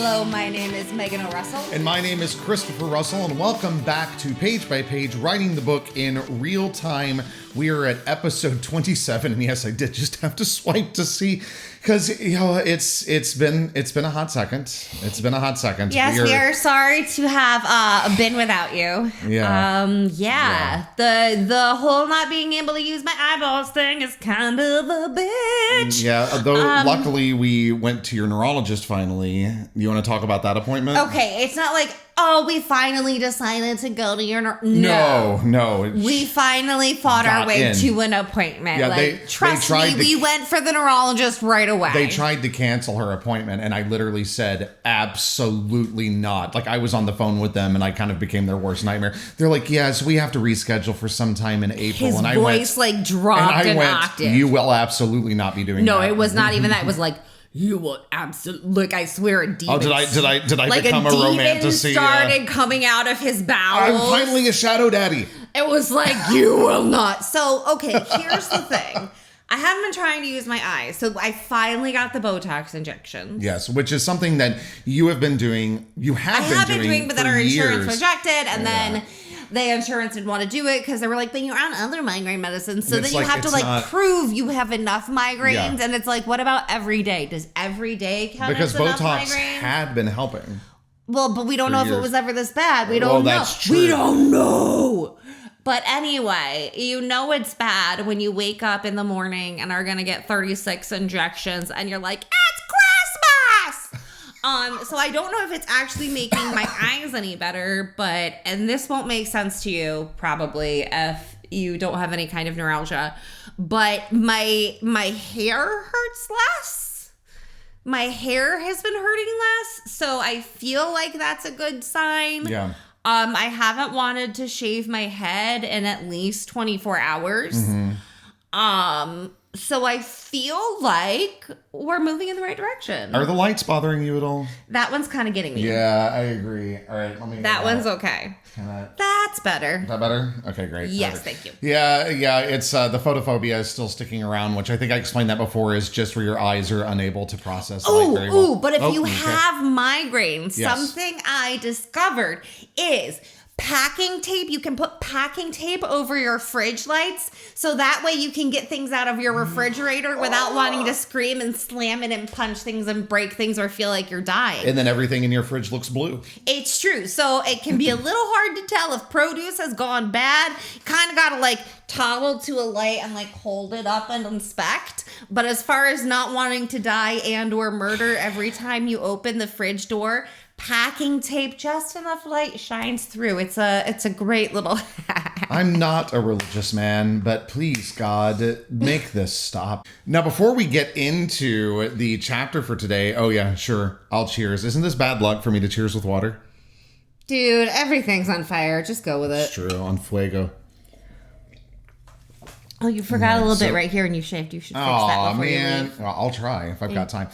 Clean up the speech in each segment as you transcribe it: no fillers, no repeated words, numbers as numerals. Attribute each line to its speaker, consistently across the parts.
Speaker 1: Hello, my name is Megan O'Russell.
Speaker 2: And my name is Christopher Russell, and welcome back to Page by Page, writing the book in real time. We are at episode 27, and yes, I did just have to swipe to see, because it's been a hot second. It's been a hot second.
Speaker 1: Yes, we are sorry to have been without you.
Speaker 2: Yeah.
Speaker 1: The whole not being able to use my eyeballs thing is kind of a bitch.
Speaker 2: Yeah, though luckily we went to your neurologist finally. You want to talk about that appointment?
Speaker 1: Okay, it's not like, oh, we finally decided to go to your
Speaker 2: No.
Speaker 1: We finally fought our way to an appointment.
Speaker 2: Yeah,
Speaker 1: trust me, we went for the neurologist right away.
Speaker 2: They tried to cancel her appointment, and I literally said, absolutely not. Like, I was on the phone with them, and I kind of became their worst nightmare. They're like, yes, we have to reschedule for some time in April.
Speaker 1: His voice dropped an octave.
Speaker 2: You will absolutely not be doing that.
Speaker 1: No, it was not even that. It was like, you will absolutely, look, I swear a demon.
Speaker 2: Oh, did I
Speaker 1: like
Speaker 2: become a romantic?
Speaker 1: Started coming out of his bowels.
Speaker 2: I'm finally a shadow daddy.
Speaker 1: It was like, you will not. So, okay, here's the thing. I haven't been trying to use my eyes, so I finally got the Botox injections.
Speaker 2: Yes, which is something that you have been doing. I have been doing, but
Speaker 1: then our insurance
Speaker 2: years.
Speaker 1: rejected, and then the insurance didn't want to do it because they were like, but you're on other migraine medicines. So then you have to prove you have enough migraines. Yeah. And it's like, what about every day? Does every day count
Speaker 2: because
Speaker 1: as enough
Speaker 2: Botox
Speaker 1: migraines?
Speaker 2: had been helping.
Speaker 1: Well, but we don't know if it was ever this bad. We don't know.
Speaker 2: That's true.
Speaker 1: We don't know. But anyway, you know it's bad when you wake up in the morning and are going to get 36 injections and you're like, it's Christmas! So I don't know if it's actually making my eyes any better, and this won't make sense to you probably if you don't have any kind of neuralgia, but my hair hurts less. My hair has been hurting less, so I feel like that's a good sign.
Speaker 2: Yeah.
Speaker 1: I haven't wanted to shave my head in at least 24 hours. Mm-hmm. So I feel like we're moving in the right direction.
Speaker 2: Are the lights bothering you at all?
Speaker 1: That one's kind of getting me.
Speaker 2: Yeah, I agree. All right, let me.
Speaker 1: That one's okay. That's better.
Speaker 2: Is that better? Okay, great.
Speaker 1: Yes, thank you.
Speaker 2: Yeah. It's the photophobia is still sticking around, which I think I explained that before is just where your eyes are unable to process light very well.
Speaker 1: But if you have migraines, something I discovered is packing tape. You can put packing tape over your fridge lights so that way you can get things out of your refrigerator without wanting to scream and slam it and punch things and break things or feel like you're dying.
Speaker 2: And then everything in your fridge looks blue.
Speaker 1: It's true. So it can be a little hard to tell if produce has gone bad. Kind of got to toggle to a light and hold it up and inspect. But as far as not wanting to die and or murder every time you open the fridge door, packing tape, just enough light shines through. It's a great little hack.
Speaker 2: I'm not a religious man, but please, God, make this stop. Now, before we get into the chapter for today, oh yeah, sure, I'll cheers. Isn't this bad luck for me to cheers with water?
Speaker 1: Dude, everything's on fire. Just go with it.
Speaker 2: It's true, on fuego.
Speaker 1: Oh, you forgot a little bit right here and you shaved. You should fix that before you leave.
Speaker 2: Well, I'll try if I've got time.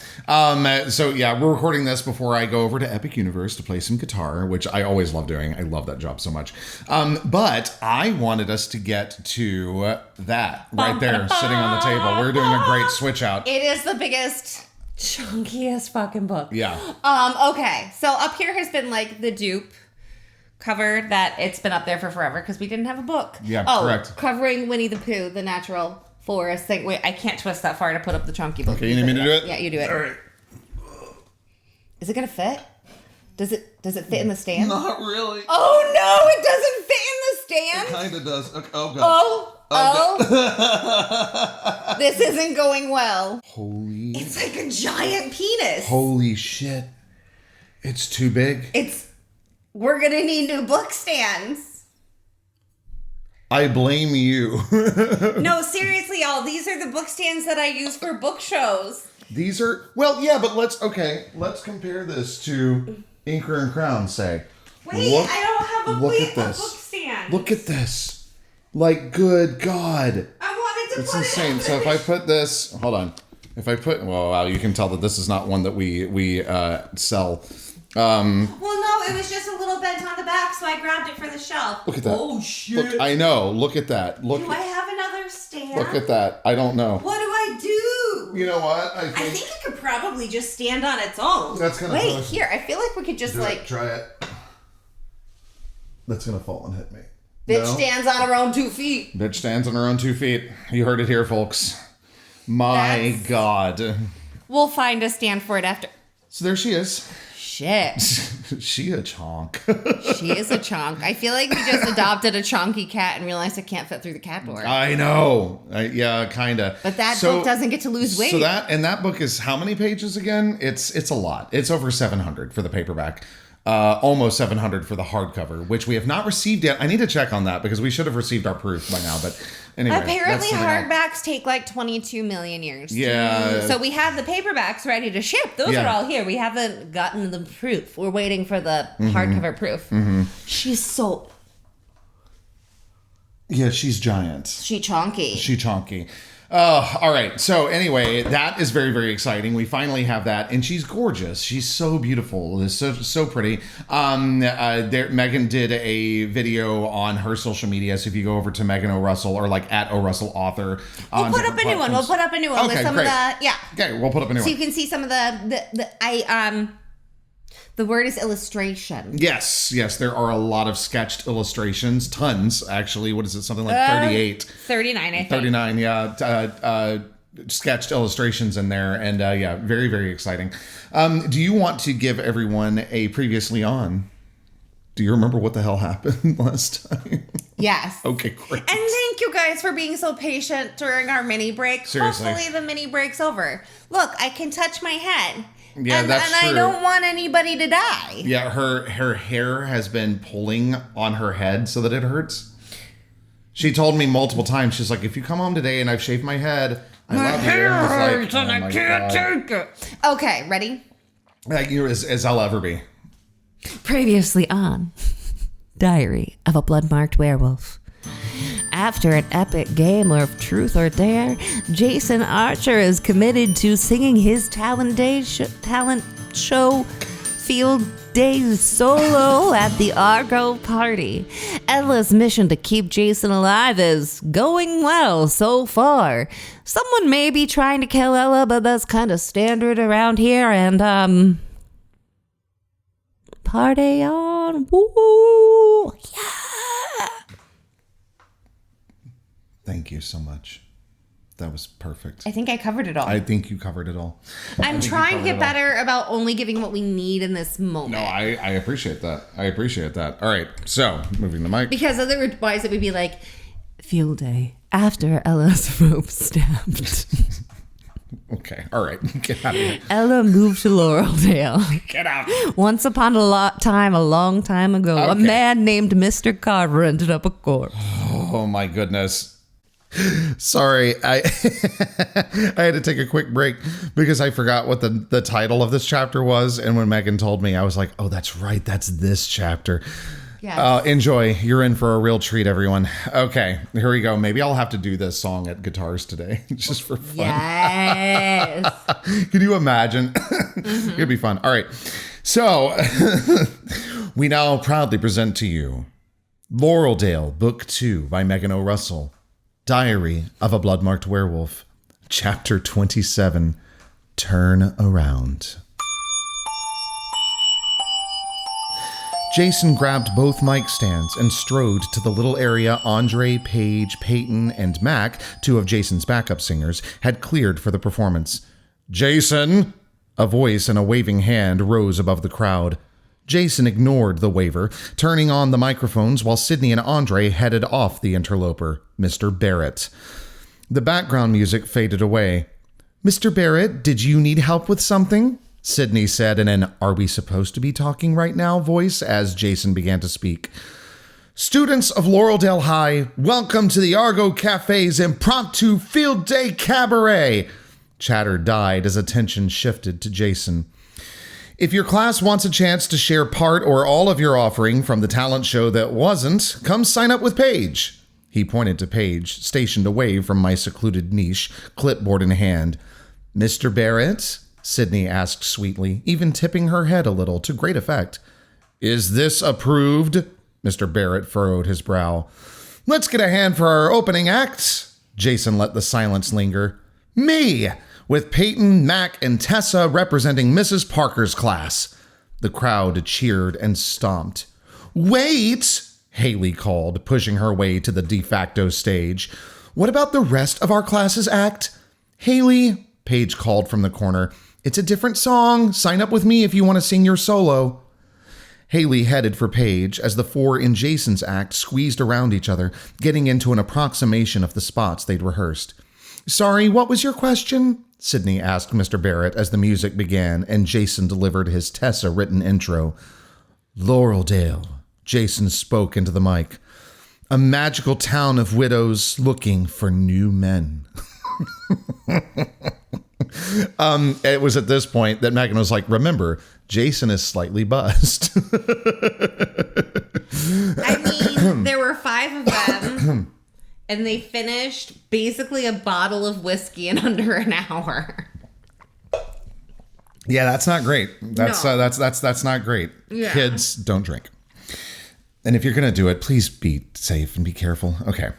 Speaker 2: So yeah, we're recording this before I go over to Epic Universe to play some guitar, which I always love doing. I love that job so much. But I wanted us to get to that right there, sitting on the table. We're doing a great switch out.
Speaker 1: It is the biggest, chunkiest fucking book.
Speaker 2: Yeah.
Speaker 1: Okay. So up here has been the dupe cover that it's been up there for forever because we didn't have a book.
Speaker 2: Yeah, correct.
Speaker 1: Covering Winnie the Pooh, the natural forest thing. Wait, I can't twist that far to put up the chunky book.
Speaker 2: Okay, you need me to do it?
Speaker 1: Yeah, you do it.
Speaker 2: All right.
Speaker 1: Is it gonna fit? Does it fit in the stand?
Speaker 3: Not really.
Speaker 1: Oh no, it doesn't fit in the stand.
Speaker 3: It kind of does. Okay. Oh god.
Speaker 1: Oh. This isn't going well.
Speaker 2: Holy.
Speaker 1: It's like a giant penis.
Speaker 2: Holy shit. It's too big.
Speaker 1: We're going to need new book stands.
Speaker 2: I blame you.
Speaker 1: No, seriously, y'all. These are the book stands that I use for book shows.
Speaker 2: These are, well, yeah, but let's compare this to Inker and Crown, say.
Speaker 1: Wait, I don't have a book stand.
Speaker 2: Look at this. Good God.
Speaker 1: I wanted to
Speaker 2: it's
Speaker 1: put
Speaker 2: insane.
Speaker 1: it
Speaker 2: So if I put this, hold on. Well, wow, you can tell that this is not one that we sell.
Speaker 1: Well, no, it was just a little bent on the back, so I grabbed it for the shelf.
Speaker 2: Look at that.
Speaker 3: Oh, shit.
Speaker 2: Look, I know. Look at that.
Speaker 1: Do I have another stand?
Speaker 2: Look at that. I don't know.
Speaker 1: What do I do?
Speaker 2: You know what?
Speaker 1: I think it could probably just stand on its own.
Speaker 2: That's kind of
Speaker 1: Wait, here. I feel like we could just
Speaker 2: try it. That's gonna fall and hit me.
Speaker 1: Bitch stands on her own 2 feet.
Speaker 2: Bitch stands on her own 2 feet. You heard it here, folks. My God.
Speaker 1: We'll find a stand for it after.
Speaker 2: So there she is.
Speaker 1: Shit.
Speaker 2: She a chonk.
Speaker 1: She is a chonk. I feel like we just adopted a chonky cat and realized it can't fit through the cat door.
Speaker 2: I know. Yeah, kind of.
Speaker 1: But that book doesn't get to lose weight.
Speaker 2: So that book is how many pages again? It's a lot. It's over 700 for the paperback. Almost 700 for the hardcover, which we have not received yet. I need to check on that because we should have received our proof by now. But anyway,
Speaker 1: apparently hardbacks take like 22 million years.
Speaker 2: Yeah.
Speaker 1: So we have the paperbacks ready to ship. Those are all here. We haven't gotten the proof. We're waiting for the hardcover proof. Mm-hmm. She's so...
Speaker 2: Yeah, she's giant.
Speaker 1: She chonky.
Speaker 2: All right. So anyway, that is very, very exciting. We finally have that, and she's gorgeous. She's so beautiful. It's so pretty. Megan did a video on her social media. So if you go over to Megan O'Russell or like at O'Russell Author,
Speaker 1: we'll put up a new one. We'll put up a new one with some of the
Speaker 2: Okay, we'll put up a new one.
Speaker 1: So you can see some of the word is illustration.
Speaker 2: Yes, there are a lot of sketched illustrations. Tons, actually. What is it? Something like 38.
Speaker 1: 39, I think.
Speaker 2: 39, yeah. Sketched illustrations in there. And very, very exciting. Do you want to give everyone a previously on? Do you remember what the hell happened last time?
Speaker 1: Yes.
Speaker 2: Okay, great.
Speaker 1: And thank you guys for being so patient during our mini break.
Speaker 2: Seriously.
Speaker 1: Hopefully the mini break's over. Look, I can touch my head.
Speaker 2: Yeah, that's true.
Speaker 1: I don't want anybody to die.
Speaker 2: Yeah, her hair has been pulling on her head so that it hurts. She told me multiple times, she's like, if you come home today and I've shaved my head, I love you.
Speaker 1: hair
Speaker 2: hurts
Speaker 1: and I can't take it. Okay, ready?
Speaker 2: Like you as I'll ever be.
Speaker 1: Previously on Diary of a Blood-Marked Werewolf. After an epic game of Truth or Dare, Jason Archer is committed to singing his talent show Field Days solo at the Argo party. Ella's mission to keep Jason alive is going well so far. Someone may be trying to kill Ella, but that's kind of standard around here, and party on. Woo! Yeah!
Speaker 2: Thank you so much. That was perfect.
Speaker 1: I think I covered it all.
Speaker 2: I think you covered it all.
Speaker 1: I'm trying to get better about only giving what we need in this moment.
Speaker 2: No, I appreciate that. All right, so moving the mic.
Speaker 1: Because otherwise it would be like, field day after Ella's rope snapped.
Speaker 2: Okay, all right, get out of here.
Speaker 1: Ella moved to Laureldale.
Speaker 2: Get out.
Speaker 1: Once upon a long time ago, a man named Mr. Carver ended up a corpse.
Speaker 2: Oh my goodness. Sorry, I had to take a quick break because I forgot what the title of this chapter was, and when Megan told me, I was like, oh, that's right, that's this chapter.
Speaker 1: Yes.
Speaker 2: Enjoy. You're in for a real treat, everyone. Okay, here we go. Maybe I'll have to do this song at guitars today, just for fun.
Speaker 1: Yes.
Speaker 2: Can you imagine? Mm-hmm. It'd be fun. All right, so we now proudly present to you Laureldale, Book 2 by Megan O'Russell. Diary of a Blood-Marked Werewolf, Chapter 27, Turn Around. Jason grabbed both mic stands and strode to the little area Andre, Paige, Peyton, and Mac, two of Jason's backup singers, had cleared for the performance. Jason! A voice and a waving hand rose above the crowd. Jason ignored the waiver, turning on the microphones while Sydney and Andre headed off the interloper, Mr. Barrett. The background music faded away. Mr. Barrett, did you need help with something? Sydney said in an "Are we supposed to be talking right now?" voice as Jason began to speak. Students of Laureldale High, welcome to the Argo Cafe's impromptu field day cabaret. Chatter died as attention shifted to Jason. If your class wants a chance to share part or all of your offering from the talent show that wasn't, come sign up with Paige. He pointed to Paige, stationed away from my secluded niche, clipboard in hand. Mr. Barrett? Sydney asked sweetly, even tipping her head a little to great effect. Is this approved? Mr. Barrett furrowed his brow. Let's get a hand for our opening act. Jason let the silence linger. Me! with Peyton, Mac, and Tessa representing Mrs. Parker's class. The crowd cheered and stomped. Wait, Haley called, pushing her way to the de facto stage. What about the rest of our class's act? Haley, Paige called from the corner. It's a different song. Sign up with me if you want to sing your solo. Haley headed for Paige as the four in Jason's act squeezed around each other, getting into an approximation of the spots they'd rehearsed. Sorry, what was your question? Sydney asked Mr. Barrett as the music began and Jason delivered his Tessa-written intro. Laureldale, Jason spoke into the mic. A magical town of widows looking for new men. It was at this point that Megan was like, remember, Jason is slightly buzzed.
Speaker 1: I mean, there were 5 of them, and they finished basically a bottle of whiskey in under an hour.
Speaker 2: Yeah, that's not great. That's not great.
Speaker 1: Yeah.
Speaker 2: Kids, don't drink. And if you're going to do it, please be safe and be careful. Okay.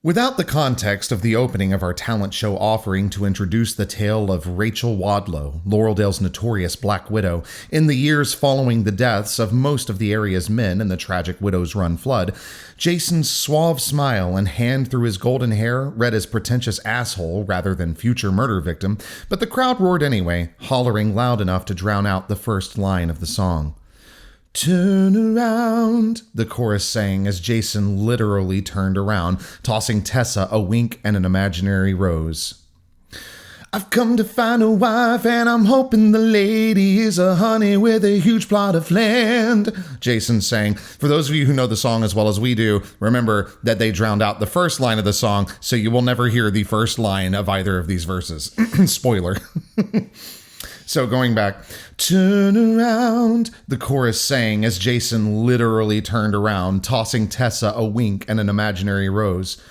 Speaker 2: Without the context of the opening of our talent show offering to introduce the tale of Rachel Wadlow, Laureldale's notorious Black Widow, in the years following the deaths of most of the area's men in the tragic Widow's Run flood, Jason's suave smile and hand through his golden hair read as pretentious asshole rather than future murder victim, but the crowd roared anyway, hollering loud enough to drown out the first line of the song. Turn around, the chorus sang as Jason literally turned around, tossing Tessa a wink and an imaginary rose. I've come to find a wife and I'm hoping the lady is a honey with a huge plot of land, Jason sang. For those of you who know the song as well as we do, remember that they drowned out the first line of the song, so you will never hear the first line of either of these verses. Spoiler. So going back, turn around, the chorus sang as Jason literally turned around, tossing Tessa a wink and an imaginary rose.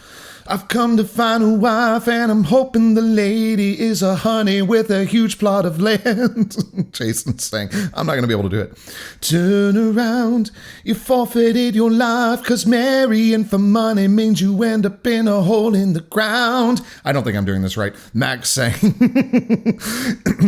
Speaker 2: I've come to find a wife and I'm hoping the lady is a honey with a huge plot of land. Jason's saying, I'm not going to be able to do it. Turn around, you forfeited your life cause marrying for money means you end up in a hole in the ground. I don't think I'm doing this right. Max sang.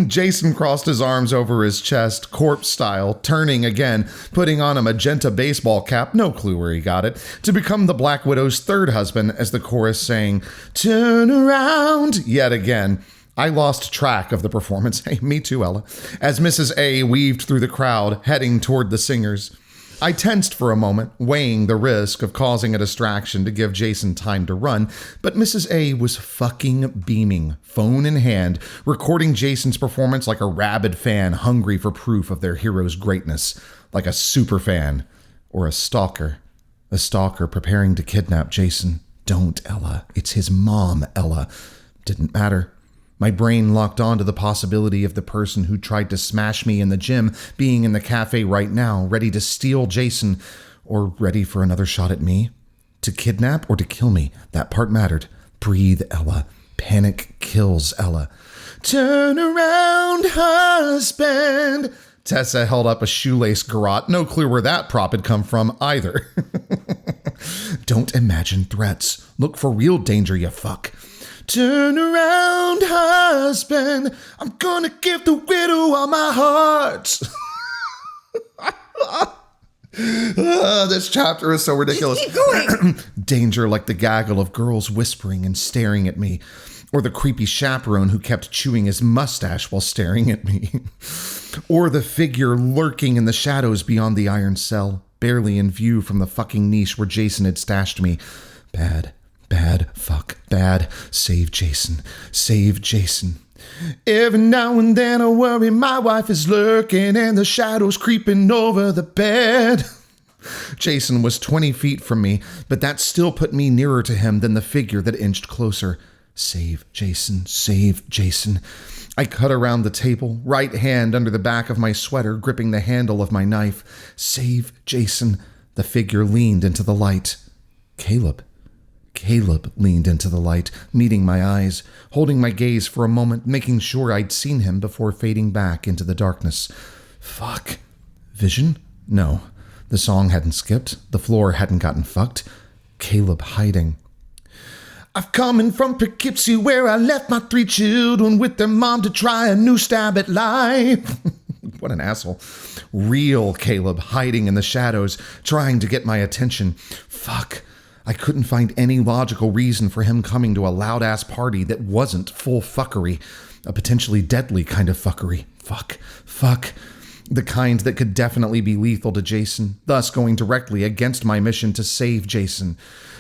Speaker 2: Jason crossed his arms over his chest, corpse style, turning again, putting on a magenta baseball cap, no clue where he got it, to become the Black Widow's third husband as the chorus saying, turn around, yet again. I lost track of the performance. Hey, me too, Ella. As Mrs. A weaved through the crowd, heading toward the singers. I tensed for a moment, weighing the risk of causing a distraction to give Jason time to run, but Mrs. A was fucking beaming, phone in hand, recording Jason's performance like a rabid fan hungry for proof of their hero's greatness, like a super fan or a stalker preparing to kidnap Jason. Don't, Ella. It's his mom, Ella. Didn't matter. My brain locked on to the possibility of the person who tried to smash me in the gym being in the cafe right now, ready to steal Jason, or ready for another shot at me. To kidnap or to kill me, that part mattered. Breathe, Ella. Panic kills, Ella. Turn around, husband. Tessa held up a shoelace garrote. No clue where that prop had come from either. Don't imagine threats. Look for real danger, you fuck. Turn around, husband. I'm gonna give the widow all my heart. This chapter is so ridiculous.
Speaker 1: Keep going.
Speaker 2: Danger like the gaggle of girls whispering and staring at me. Or the creepy chaperone who kept chewing his mustache while staring at me. Or the figure lurking in the shadows beyond the iron cell, barely in view from the fucking niche where Jason had stashed me. Bad, fuck, bad. Save Jason, save Jason. Every now and then I worry my wife is lurking and the shadows creeping over the bed. Jason was 20 feet from me, but that still put me nearer to him than the figure that inched closer. Save Jason, save Jason. I cut around the table, right hand under the back of my sweater, gripping the handle of my knife. Save Jason. The figure leaned into the light. Caleb leaned into the light, meeting my eyes, holding my gaze for a moment, making sure I'd seen him before fading back into the darkness. Fuck. Vision? No. The song hadn't skipped. The floor hadn't gotten fucked. Caleb hiding. I've come in from Poughkeepsie where I left my 3 children with their mom to try a new stab at life. What an asshole. Real Caleb hiding in the shadows, trying to get my attention. Fuck. I couldn't find any logical reason for him coming to a loud-ass party that wasn't full fuckery. A potentially deadly kind of fuckery. Fuck. The kind that could definitely be lethal to Jason, thus going directly against my mission to save Jason.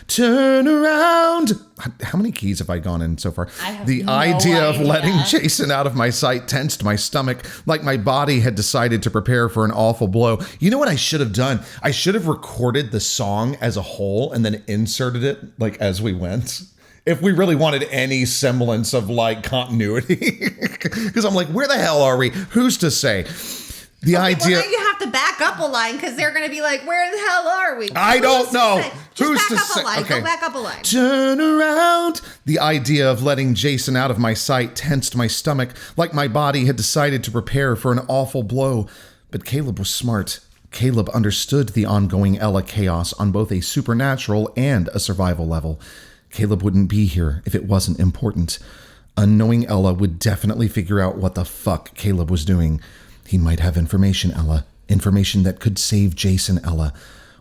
Speaker 2: Turn around. How many keys have I gone in so far?
Speaker 1: I have
Speaker 2: The
Speaker 1: no
Speaker 2: idea of
Speaker 1: idea.
Speaker 2: letting Jason out of my sight tensed my stomach, like my body had decided to prepare for an awful blow. You know what I should have done? I should have recorded the song as a whole and then inserted it like as we went. If we really wanted any semblance of like continuity. Because I'm like, where the hell are we? Who's to say? The idea.
Speaker 1: Well, now you have to back up a line because they're going to be like, where the hell are we?
Speaker 2: I don't know.
Speaker 1: Who's
Speaker 2: Who's
Speaker 1: to
Speaker 2: to
Speaker 1: say? Just back up
Speaker 2: say?
Speaker 1: a line.
Speaker 2: Okay.
Speaker 1: Go back up a line.
Speaker 2: Turn around. The idea of letting Jason out of my sight tensed my stomach, like my body had decided to prepare for an awful blow. But Caleb was smart. Caleb understood the ongoing Ella chaos on both a supernatural and a survival level. Caleb wouldn't be here if it wasn't important. Unknowing Ella would definitely figure out what the fuck Caleb was doing. He might have information, Ella. Information that could save Jason, Ella.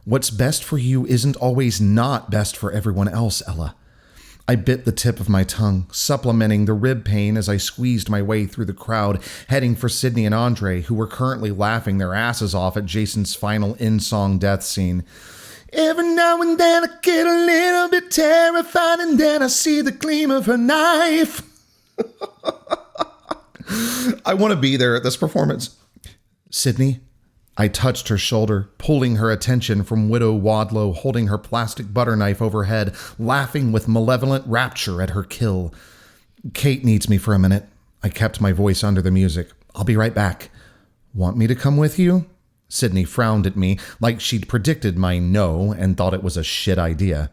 Speaker 2: What's best for you isn't always not best for everyone else, Ella. I bit the tip of my tongue, supplementing the rib pain as I squeezed my way through the crowd, heading for Sydney and Andre, who were currently laughing their asses off at Jason's final in-song death scene. Every now and then I get a little bit terrified, and then I see the gleam of her knife. I want to be there at this performance. Sydney, I touched her shoulder, pulling her attention from Widow Wadlow holding her plastic butter knife overhead, laughing with malevolent rapture at her kill. Kate needs me for a minute. I kept my voice under the music. I'll be right back. Want me to come with you? Sydney frowned at me like she'd predicted my no and thought it was a shit idea.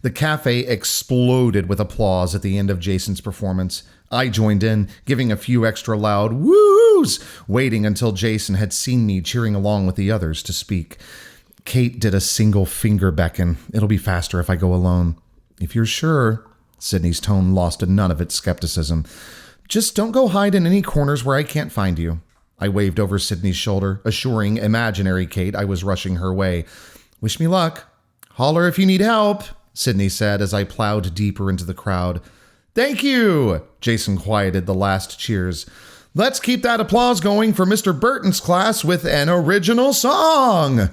Speaker 2: The cafe exploded with applause at the end of Jason's performance. I joined in, giving a few extra loud woos, waiting until Jason had seen me cheering along with the others to speak. Kate did a single finger beckon. It'll be faster if I go alone. If you're sure. Sydney's tone lost none of its skepticism. Just don't go hide in any corners where I can't find you. I waved over Sydney's shoulder, assuring imaginary Kate I was rushing her way. Wish me luck. Holler if you need help, Sydney said as I plowed deeper into the crowd. Thank you, Jason quieted the last cheers. Let's keep that applause going for Mr. Burton's class with an original song.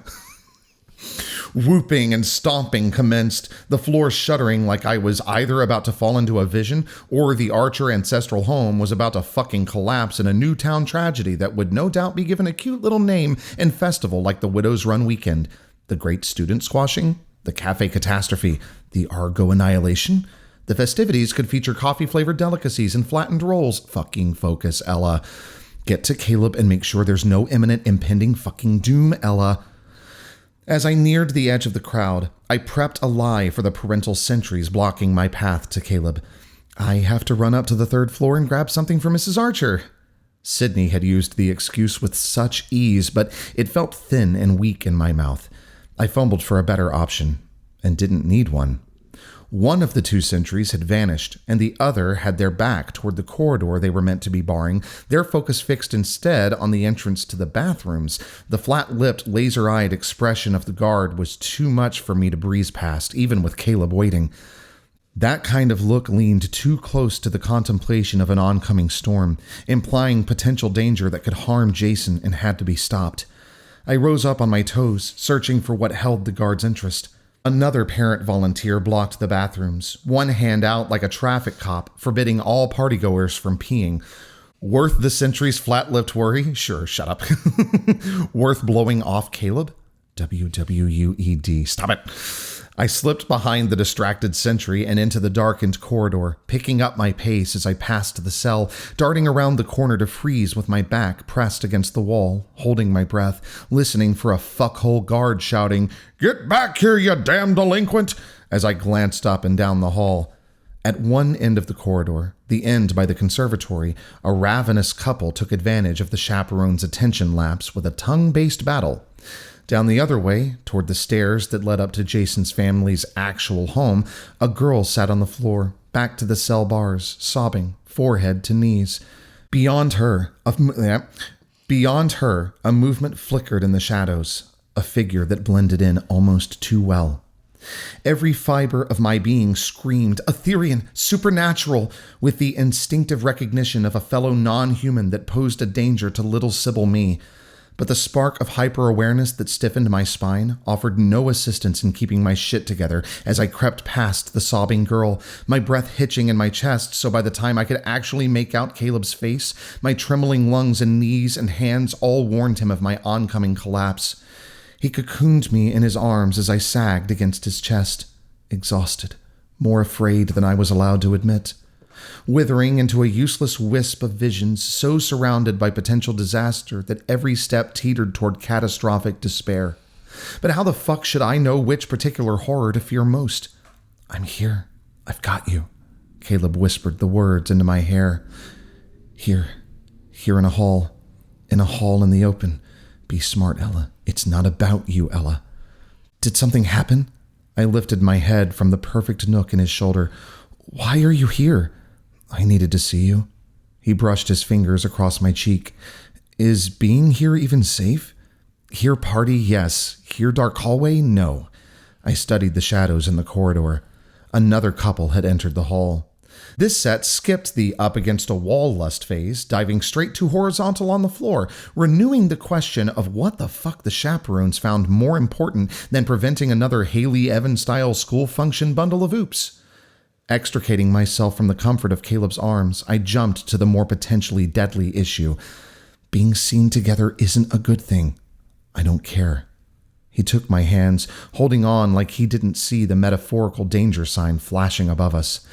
Speaker 2: Whooping and stomping commenced, the floor shuddering like I was either about to fall into a vision or the Archer ancestral home was about to fucking collapse in a Newtown tragedy that would no doubt be given a cute little name and festival like the Widow's Run weekend. The Great Student Squashing? The Cafe Catastrophe? The Argo Annihilation? The festivities could feature coffee-flavored delicacies and flattened rolls. Fucking focus, Ella. Get to Caleb and make sure there's no imminent impending fucking doom, Ella. As I neared the edge of the crowd, I prepped a lie for the parental sentries blocking my path to Caleb. I have to run up to the 3rd floor and grab something for Mrs. Archer. Sydney had used the excuse with such ease, but it felt thin and weak in my mouth. I fumbled for a better option, and didn't need one. One of the 2 sentries had vanished, and the other had their back toward the corridor they were meant to be barring, their focus fixed instead on the entrance to the bathrooms. The flat-lipped, laser-eyed expression of the guard was too much for me to breeze past, even with Caleb waiting. That kind of look leaned too close to the contemplation of an oncoming storm, implying potential danger that could harm Jason and had to be stopped. I rose up on my toes, searching for what held the guard's interest. Another parent volunteer blocked the bathrooms, one hand out like a traffic cop, forbidding all partygoers from peeing. Worth the sentry's flat-lipped worry? Sure, shut up. Worth blowing off Caleb? WWUED. Stop it. I slipped behind the distracted sentry and into the darkened corridor, picking up my pace as I passed the cell, darting around the corner to freeze with my back pressed against the wall, holding my breath, listening for a fuckhole guard shouting, "Get back here, you damn delinquent!" as I glanced up and down the hall. At one end of the corridor, the end by the conservatory, a ravenous couple took advantage of the chaperone's attention lapse with a tongue-based battle. Down the other way, toward the stairs that led up to Jason's family's actual home, a girl sat on the floor, back to the cell bars, sobbing, forehead to knees. Beyond her, a movement flickered in the shadows, a figure that blended in almost too well. Every fiber of my being screamed, Etherean, supernatural, with the instinctive recognition of a fellow non-human that posed a danger to little Sybil me. But the spark of hyper-awareness that stiffened my spine offered no assistance in keeping my shit together as I crept past the sobbing girl, my breath hitching in my chest so by the time I could actually make out Caleb's face, my trembling lungs and knees and hands all warned him of my oncoming collapse. He cocooned me in his arms as I sagged against his chest, exhausted, more afraid than I was allowed to admit. Withering into a useless wisp of visions, so surrounded by potential disaster that every step teetered toward catastrophic despair. But how the fuck should I know which particular horror to fear most? I'm here. I've got you. Caleb whispered the words into my hair. Here in a hall in the open. Be smart, Ella. It's not about you, Ella. Did something happen? I lifted my head from the perfect nook in his shoulder. Why are you here? I needed to see you. He brushed his fingers across my cheek. Is being here even safe? Here party, yes. Here dark hallway, no. I studied the shadows in the corridor. Another couple had entered the hall. This set skipped the up against a wall lust phase, diving straight to horizontal on the floor, renewing the question of what the fuck the chaperones found more important than preventing another Haley Evans-style school function bundle of oops. Extricating myself from the comfort of Caleb's arms, I jumped to the more potentially deadly issue. Being seen together isn't a good thing. I don't care. He took my hands, holding on like he didn't see the metaphorical danger sign flashing above us.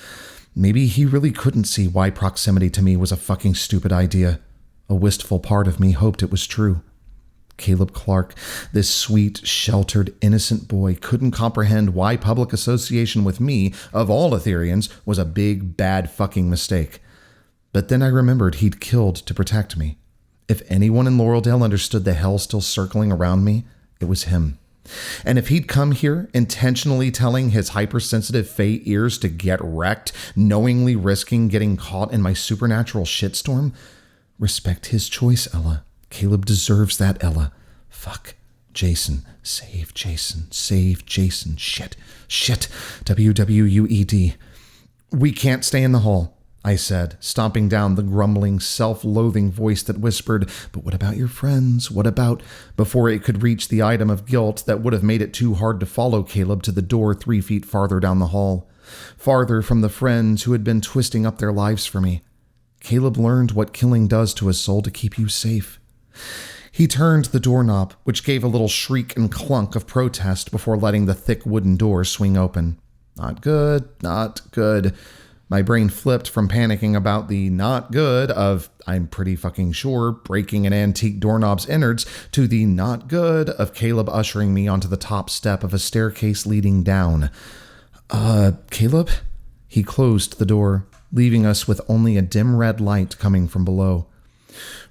Speaker 2: Maybe he really couldn't see why proximity to me was a fucking stupid idea. A wistful part of me hoped it was true. Caleb Clark, this sweet, sheltered, innocent boy, couldn't comprehend why public association with me, of all Etherians, was a big, bad fucking mistake. But then I remembered he'd killed to protect me. If anyone in Laureldale understood the hell still circling around me, it was him. And if he'd come here intentionally telling his hypersensitive Fae ears to get wrecked, knowingly risking getting caught in my supernatural shitstorm, respect his choice, Ella. Caleb deserves that, Ella. Fuck. Jason. Save Jason. Save Jason. Shit. WWUED. We can't stay in the hall, I said, stomping down the grumbling, self-loathing voice that whispered, but what about your friends? What about... Before it could reach the item of guilt that would have made it too hard to follow Caleb to the door 3 feet farther down the hall. Farther from the friends who had been twisting up their lives for me. Caleb learned what killing does to a soul to keep you safe. He turned the doorknob, which gave a little shriek and clunk of protest before letting the thick wooden door swing open. Not good, not good. My brain flipped from panicking about the not good of, I'm pretty fucking sure, breaking an antique doorknob's innards to the not good of Caleb ushering me onto the top step of a staircase leading down. Caleb? He closed the door, leaving us with only a dim red light coming from below.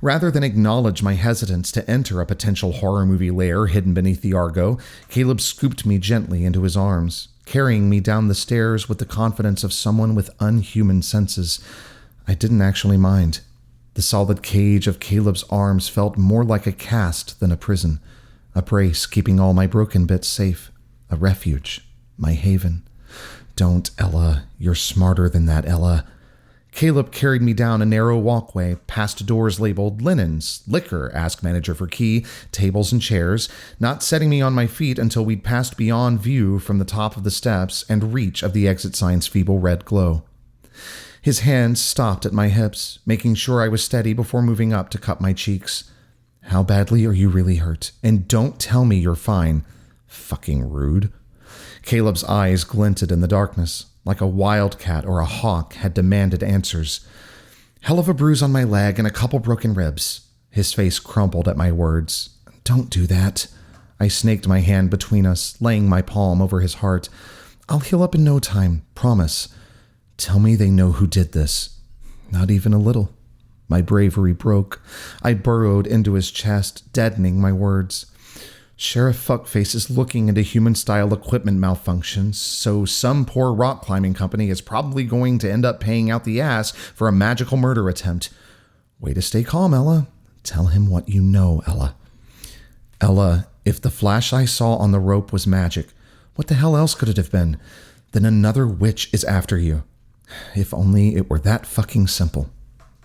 Speaker 2: Rather than acknowledge my hesitance to enter a potential horror movie lair hidden beneath the Argo, Caleb scooped me gently into his arms, carrying me down the stairs with the confidence of someone with unhuman senses. I didn't actually mind. The solid cage of Caleb's arms felt more like a cast than a prison, a brace keeping all my broken bits safe, a refuge, my haven. Don't, Ella. You're smarter than that, Ella. Caleb carried me down a narrow walkway, past doors labeled linens, liquor, ask manager for key, tables and chairs, not setting me on my feet until we'd passed beyond view from the top of the steps and reach of the exit sign's feeble red glow. His hands stopped at my hips, making sure I was steady before moving up to cup my cheeks. How badly are you really hurt? And don't tell me you're fine. Fucking rude. Caleb's eyes glinted in the darkness, like a wildcat or a hawk had demanded answers. Hell of a bruise on my leg and a couple broken ribs. His face crumpled at my words. Don't do that. I snaked my hand between us, laying my palm over his heart. I'll heal up in no time, promise. Tell me they know who did this. Not even a little. My bravery broke. I burrowed into his chest, deadening my words. Sheriff Fuckface is looking into human-style equipment malfunctions, so some poor rock climbing company is probably going to end up paying out the ass for a magical murder attempt. Way to stay calm, Ella. Tell him what you know, Ella. Ella, if the flash I saw on the rope was magic, what the hell else could it have been? Then another witch is after you. If only it were that fucking simple.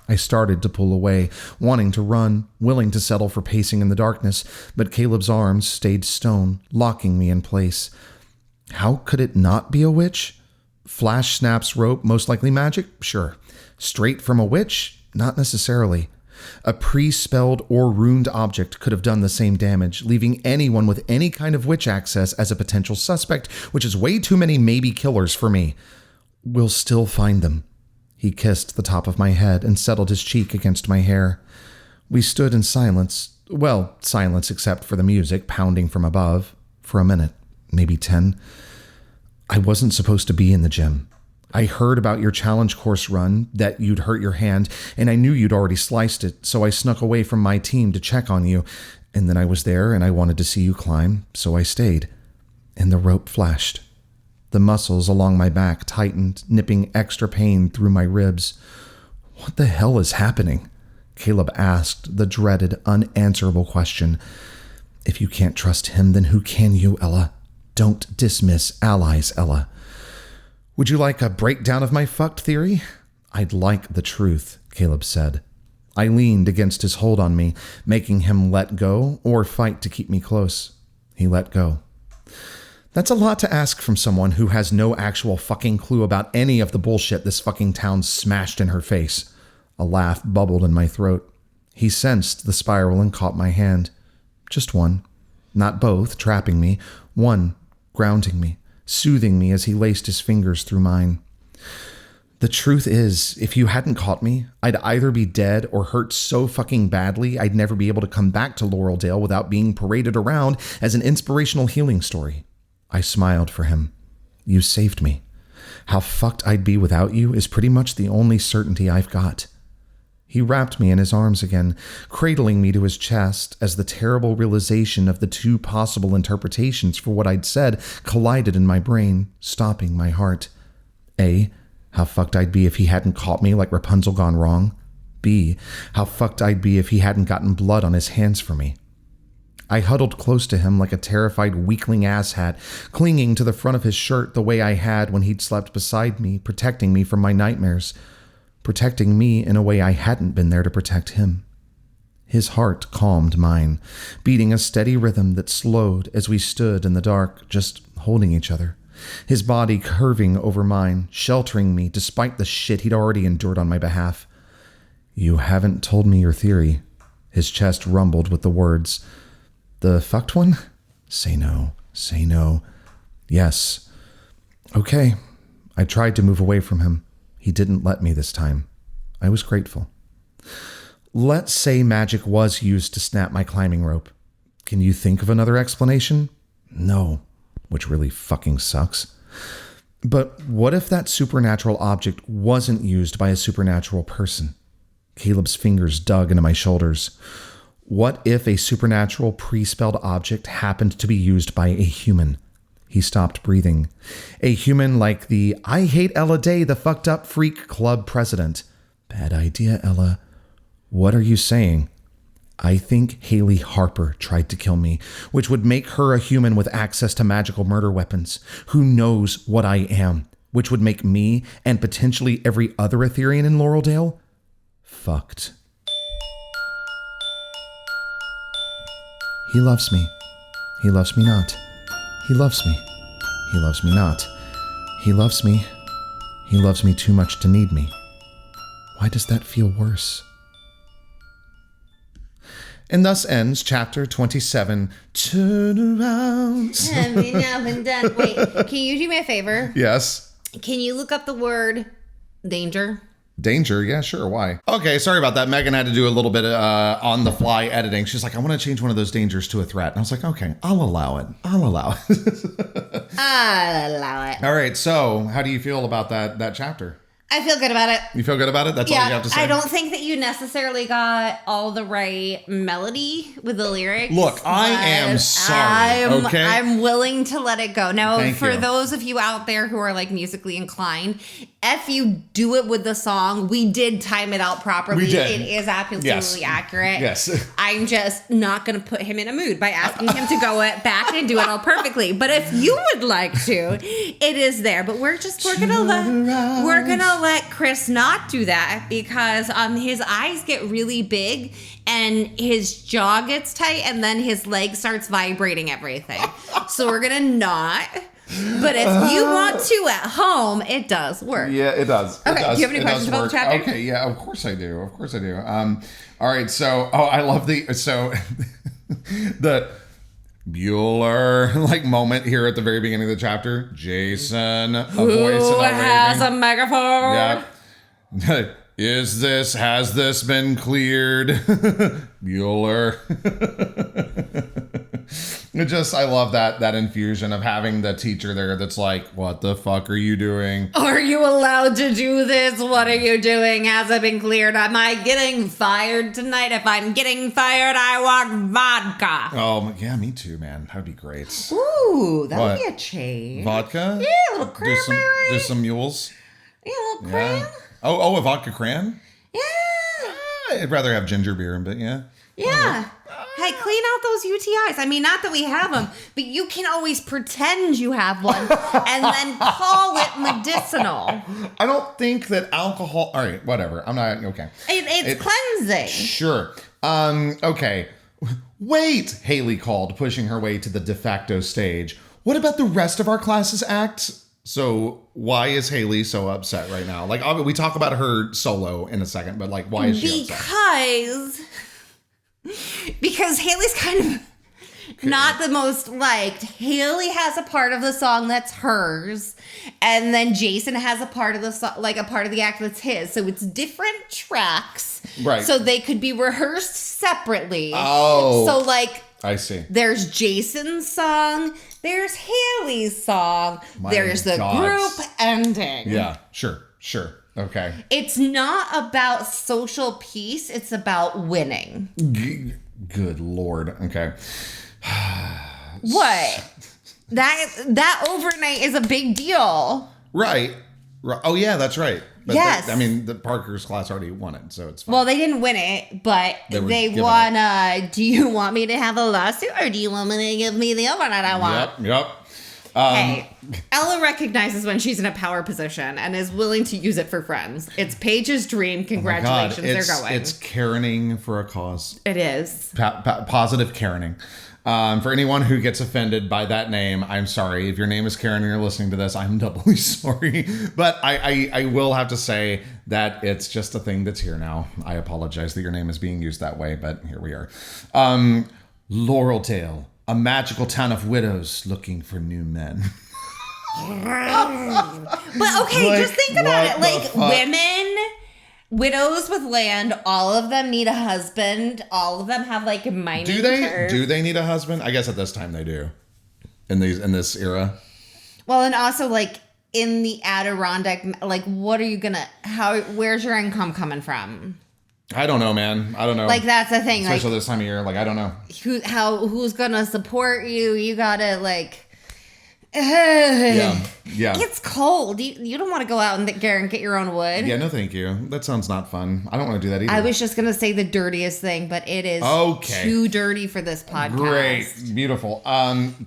Speaker 2: I started to pull away, wanting to run, willing to settle for pacing in the darkness, but Caleb's arms stayed stone, locking me in place. How could it not be a witch? Flash Snap's rope, most likely magic? Sure. Straight from a witch? Not necessarily. A pre-spelled or runed object could have done the same damage, leaving anyone with any kind of witch access as a potential suspect, which is way too many maybe killers for me. We'll still find them. He kissed the top of my head and settled his cheek against my hair. We stood in silence. Well, silence except for the music pounding from above. For a minute, maybe 10. I wasn't supposed to be in the gym. I heard about your challenge course run, that you'd hurt your hand, and I knew you'd already sliced it, so I snuck away from my team to check on you. And then I was there and I wanted to see you climb, so I stayed. And the rope flashed. The muscles along my back tightened, nipping extra pain through my ribs. What the hell is happening? Caleb asked the dreaded, unanswerable question. If you can't trust him, then who can you, Ella? Don't dismiss allies, Ella. Would you like a breakdown of my fucked theory? I'd like the truth, Caleb said. I leaned against his hold on me, making him let go or fight to keep me close. He let go. That's a lot to ask from someone who has no actual fucking clue about any of the bullshit this fucking town smashed in her face. A laugh bubbled in my throat. He sensed the spiral and caught my hand. Just one. Not both, trapping me. One, grounding me, soothing me as he laced his fingers through mine. The truth is, if you hadn't caught me, I'd either be dead or hurt so fucking badly I'd never be able to come back to Laureldale without being paraded around as an inspirational healing story. I smiled for him. You saved me. How fucked I'd be without you is pretty much the only certainty I've got. He wrapped me in his arms again, cradling me to his chest as the terrible realization of the two possible interpretations for what I'd said collided in my brain, stopping my heart. A, how fucked I'd be if he hadn't caught me like Rapunzel gone wrong. B, how fucked I'd be if he hadn't gotten blood on his hands for me. I huddled close to him like a terrified weakling asshat, clinging to the front of his shirt the way I had when he'd slept beside me, protecting me from my nightmares, protecting me in a way I hadn't been there to protect him. His heart calmed mine, beating a steady rhythm that slowed as we stood in the dark, just holding each other. His body curving over mine, sheltering me despite the shit he'd already endured on my behalf. You haven't told me your theory. His chest rumbled with the words. The fucked one? Say no. Say no. Yes. Okay. I tried to move away from him. He didn't let me this time. I was grateful. Let's say magic was used to snap my climbing rope. Can you think of another explanation? No. Which really fucking sucks. But what if that supernatural object wasn't used by a supernatural person? Caleb's fingers dug into my shoulders. What if a supernatural pre-spelled object happened to be used by a human? He stopped breathing. A human like the I Hate Ella Day, the Fucked Up Freak Club president. Bad idea, Ella. What are you saying? I think Haley Harper tried to kill me, which would make her a human with access to magical murder weapons. Who knows what I am, which would make me and potentially every other Etherean in Laureldale fucked. He loves me. He loves me not. He loves me. He loves me not. He loves me. He loves me too much to need me. Why does that feel worse? And thus ends chapter 27. Turn around.
Speaker 1: Every now and then. Wait, can you do me a favor?
Speaker 2: Yes.
Speaker 1: Can you look up the word danger?
Speaker 2: Danger? Yeah, sure. Why? Okay, sorry about that. Megan had to do a little bit on the fly editing. She's like, I want to change one of those dangers to a threat. And I was like, okay, I'll allow it. I'll allow it.
Speaker 1: I'll allow it.
Speaker 2: All right. So how do you feel about that chapter?
Speaker 1: I feel good about it.
Speaker 2: You feel good about it? That's all you have to say?
Speaker 1: I don't think that you necessarily got all the right melody with the lyrics.
Speaker 2: Look, I am sorry, okay?
Speaker 1: I'm willing to let it go. Now,
Speaker 2: Thank
Speaker 1: for
Speaker 2: you.
Speaker 1: those of you out there who are like musically inclined, if you do it with the song, we did time it out properly.
Speaker 2: We did.
Speaker 1: It is absolutely accurate.
Speaker 2: Yes.
Speaker 1: I'm just not going to put him in a mood by asking him to go back and do it all perfectly. But if you would like to, it is there. But we're gonna let Chris not do that because his eyes get really big and his jaw gets tight and then his leg starts vibrating everything. So we're gonna not. But if you want to at home, it does work.
Speaker 2: Yeah, it does.
Speaker 1: Okay, do you have any
Speaker 2: It
Speaker 1: questions
Speaker 2: does
Speaker 1: about
Speaker 2: work.
Speaker 1: the chapter?
Speaker 2: Okay, yeah, of course I do. All right, so, I love the Bueller like moment here at the very beginning of the chapter. Jason, a voice
Speaker 1: Who
Speaker 2: and a
Speaker 1: has
Speaker 2: raving.
Speaker 1: a megaphone?
Speaker 2: Yeah. Has this been cleared? Bueller. I love that infusion of having the teacher there that's like, what the fuck are you doing?
Speaker 1: Are you allowed to do this? What are you doing? Has it been cleared? Am I getting fired tonight? If I'm getting fired, I want vodka.
Speaker 2: Oh, yeah, me too, man. That'd be great.
Speaker 1: Ooh, that
Speaker 2: What?
Speaker 1: would be a change.
Speaker 2: Vodka?
Speaker 1: Yeah, a little
Speaker 2: Do
Speaker 1: cranberry.
Speaker 2: some mules?
Speaker 1: Yeah, a little cran.
Speaker 2: Yeah. Oh, a vodka cran?
Speaker 1: Yeah.
Speaker 2: I'd rather have ginger beer, but yeah.
Speaker 1: Yeah. Hey, clean out those UTIs. I mean, not that we have them, but you can always pretend you have one and then call it medicinal.
Speaker 2: I don't think that alcohol. All right, whatever. I'm not okay.
Speaker 1: It's cleansing.
Speaker 2: Sure. Okay. Wait, Haley called, pushing her way to the de facto stage. What about the rest of our class's acts? So why is Haley so upset right now? Like, we talk about her solo in a second, but like, why is she upset?
Speaker 1: Because Haley's kind of not the most liked. Haley has a part of the song that's hers, and then Jason has a part of the song, like a part of the act that's his. So it's different tracks,
Speaker 2: Right.
Speaker 1: So they could be rehearsed separately.
Speaker 2: Oh,
Speaker 1: so like
Speaker 2: I see.
Speaker 1: there's Jason's song, there's Haley's song,
Speaker 2: My
Speaker 1: there's the
Speaker 2: gods.
Speaker 1: group ending.
Speaker 2: Yeah, sure. Okay.
Speaker 1: It's not about social peace, it's about winning.
Speaker 2: Good Lord. Okay.
Speaker 1: What? That overnight is a big deal.
Speaker 2: Right. Oh, yeah, that's right. But
Speaker 1: Yes.
Speaker 2: the Parker's class already won it, so it's fine.
Speaker 1: Well, they didn't win it, but
Speaker 2: were
Speaker 1: they
Speaker 2: given
Speaker 1: won. Do you want me to have a lawsuit or do you want me to give me the overnight I want?
Speaker 2: Yep.
Speaker 1: Hey, Ella recognizes when she's in a power position and is willing to use it for friends. It's Paige's dream. Congratulations, they're going.
Speaker 2: It's Karening for a cause.
Speaker 1: It is.
Speaker 2: Positive Karening. For anyone who gets offended by that name, I'm sorry. If your name is Karen and you're listening to this, I'm doubly sorry. But I will have to say that it's just a thing that's here now. I apologize that your name is being used that way, but here we are. Laureldale, a magical town of widows looking for new men.
Speaker 1: But okay,
Speaker 2: Like,
Speaker 1: just think about it.
Speaker 2: what
Speaker 1: Like
Speaker 2: the fuck?
Speaker 1: women, widows with land, all of them need a husband. All of them have like mining.
Speaker 2: Do they?
Speaker 1: turf.
Speaker 2: Do they need a husband? I guess at this time they do. In this era.
Speaker 1: Well, and also like in the Adirondack, like what are you gonna? Where's your income coming from?
Speaker 2: I don't know, man. I don't know.
Speaker 1: Like that's the thing.
Speaker 2: Especially
Speaker 1: Like
Speaker 2: this time of year. Like, I don't know.
Speaker 1: who's gonna support you? You gotta like.
Speaker 2: Yeah.
Speaker 1: It's cold. You don't want to go out and get your own wood.
Speaker 2: Yeah, no thank you. That sounds not fun. I don't want to do that either.
Speaker 1: I was just gonna say the dirtiest thing, but it is
Speaker 2: Okay.
Speaker 1: too dirty for this podcast.
Speaker 2: Great. Beautiful.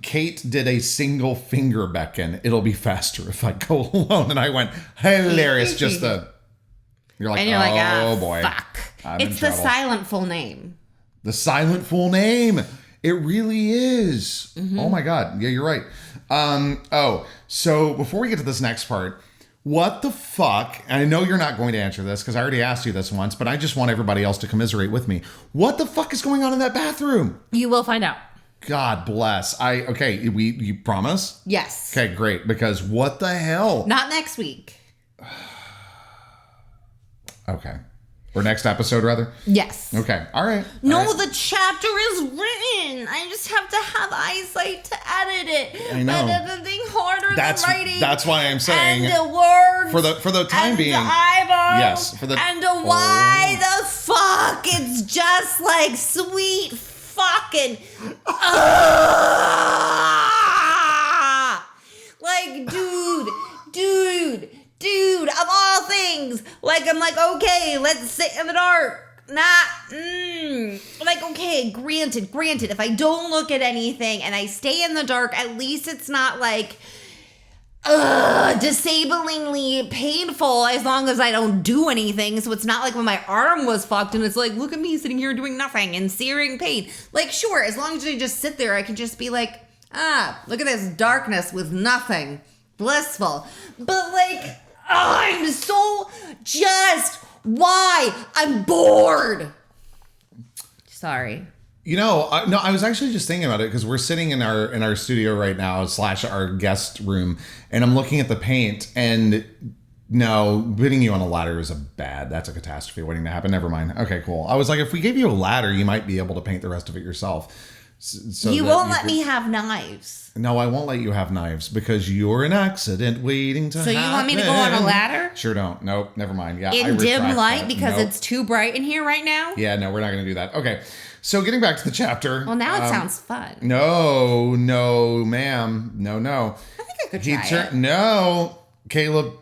Speaker 2: Kate did a single finger beckon. It'll be faster if I go alone. And I went, hilarious. You're like,
Speaker 1: And you're like,
Speaker 2: oh boy.
Speaker 1: fuck.
Speaker 2: I'm in
Speaker 1: It's the
Speaker 2: trouble.
Speaker 1: silent full name.
Speaker 2: The silent full name. It really is.
Speaker 1: Mm-hmm.
Speaker 2: Oh my God. Yeah, you're right. So before we get to this next part, what the fuck? And I know you're not going to answer this because I already asked you this once, but I just want everybody else to commiserate with me. What the fuck is going on in that bathroom?
Speaker 1: You will find out.
Speaker 2: God bless. You promise?
Speaker 1: Yes.
Speaker 2: Okay, great. Because what the hell?
Speaker 1: Not next week.
Speaker 2: Okay. Or next episode, rather?
Speaker 1: Yes.
Speaker 2: Okay. All right.
Speaker 1: No,
Speaker 2: All right.
Speaker 1: the chapter is written. I just have to have eyesight to edit it.
Speaker 2: I know.
Speaker 1: But the thing harder than writing.
Speaker 2: That's why I'm saying.
Speaker 1: And the words.
Speaker 2: For the time
Speaker 1: and
Speaker 2: being.
Speaker 1: the eyeballs.
Speaker 2: Yes.
Speaker 1: And why the fuck? It's just like sweet fucking. Like, dude, of all things, like, I'm like, okay, let's sit in the dark. Like, okay, granted, if I don't look at anything and I stay in the dark, at least it's not like, disabling painful as long as I don't do anything. So it's not like when my arm was fucked and it's like, look at me sitting here doing nothing and searing pain. Like, sure, as long as I just sit there, I can just be like, look at this darkness with nothing. Blissful. But like, I'm so just why? I'm bored. Sorry.
Speaker 2: You know, I was actually just thinking about it because we're sitting in our studio right now / our guest room, and I'm looking at the paint, and no, putting you on a ladder is that's a catastrophe waiting to happen. Never mind. Okay, cool. I was like, if we gave you a ladder, you might be able to paint the rest of it yourself. So
Speaker 1: you won't let me have knives.
Speaker 2: No, I won't let you have knives because you're an accident waiting to happen.
Speaker 1: So you want me to go on a ladder?
Speaker 2: Sure don't. Nope, never mind. Yeah,
Speaker 1: in dim light because it's too bright in here right now?
Speaker 2: Yeah, no, we're not going to do that. Okay, so getting back to the chapter.
Speaker 1: Well, now it sounds fun.
Speaker 2: No, ma'am. No.
Speaker 1: I think I could try it.
Speaker 2: No. Caleb,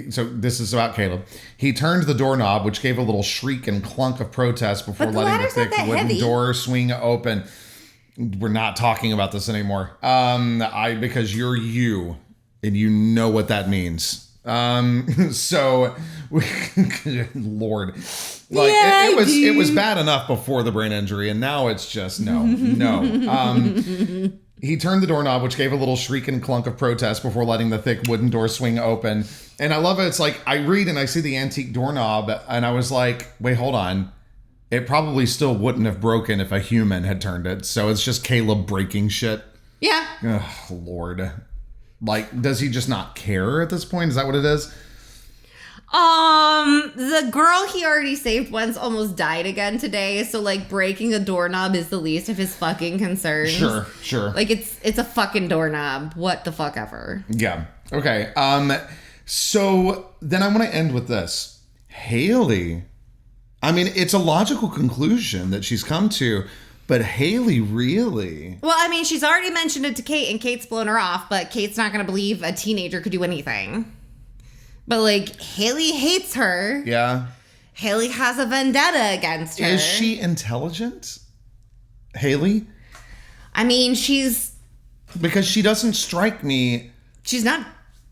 Speaker 2: so this is about Caleb. He turned the doorknob, which gave a little shriek and clunk of protest before letting the thick wooden door swing open. We're not talking about this anymore. Because you're you, and you know what that means. So, Lord, like it was bad enough before the brain injury, and now it's just no. He turned the doorknob, which gave a little shriek and clunk of protest before letting the thick wooden door swing open. And I love it. It's like I read and I see the antique doorknob, and I was like, wait, hold on. It probably still wouldn't have broken if a human had turned it. So it's just Caleb breaking shit.
Speaker 1: Yeah.
Speaker 2: Oh, Lord. Like, does he just not care at this point? Is that what it is?
Speaker 1: The girl he already saved once almost died again today. So, like, breaking a doorknob is the least of his fucking concerns.
Speaker 2: Sure.
Speaker 1: Like, it's a fucking doorknob. What the fuck ever.
Speaker 2: Yeah. Okay. So then I want to end with this. Haley. I mean, it's a logical conclusion that she's come to, but Haley really...
Speaker 1: Well, I mean, she's already mentioned it to Kate, and Kate's blown her off, but Kate's not going to believe a teenager could do anything. But, like, Haley hates her.
Speaker 2: Yeah.
Speaker 1: Haley has a vendetta against her.
Speaker 2: Is she intelligent? Haley?
Speaker 1: I mean, she's...
Speaker 2: Because she doesn't strike me...
Speaker 1: She's not...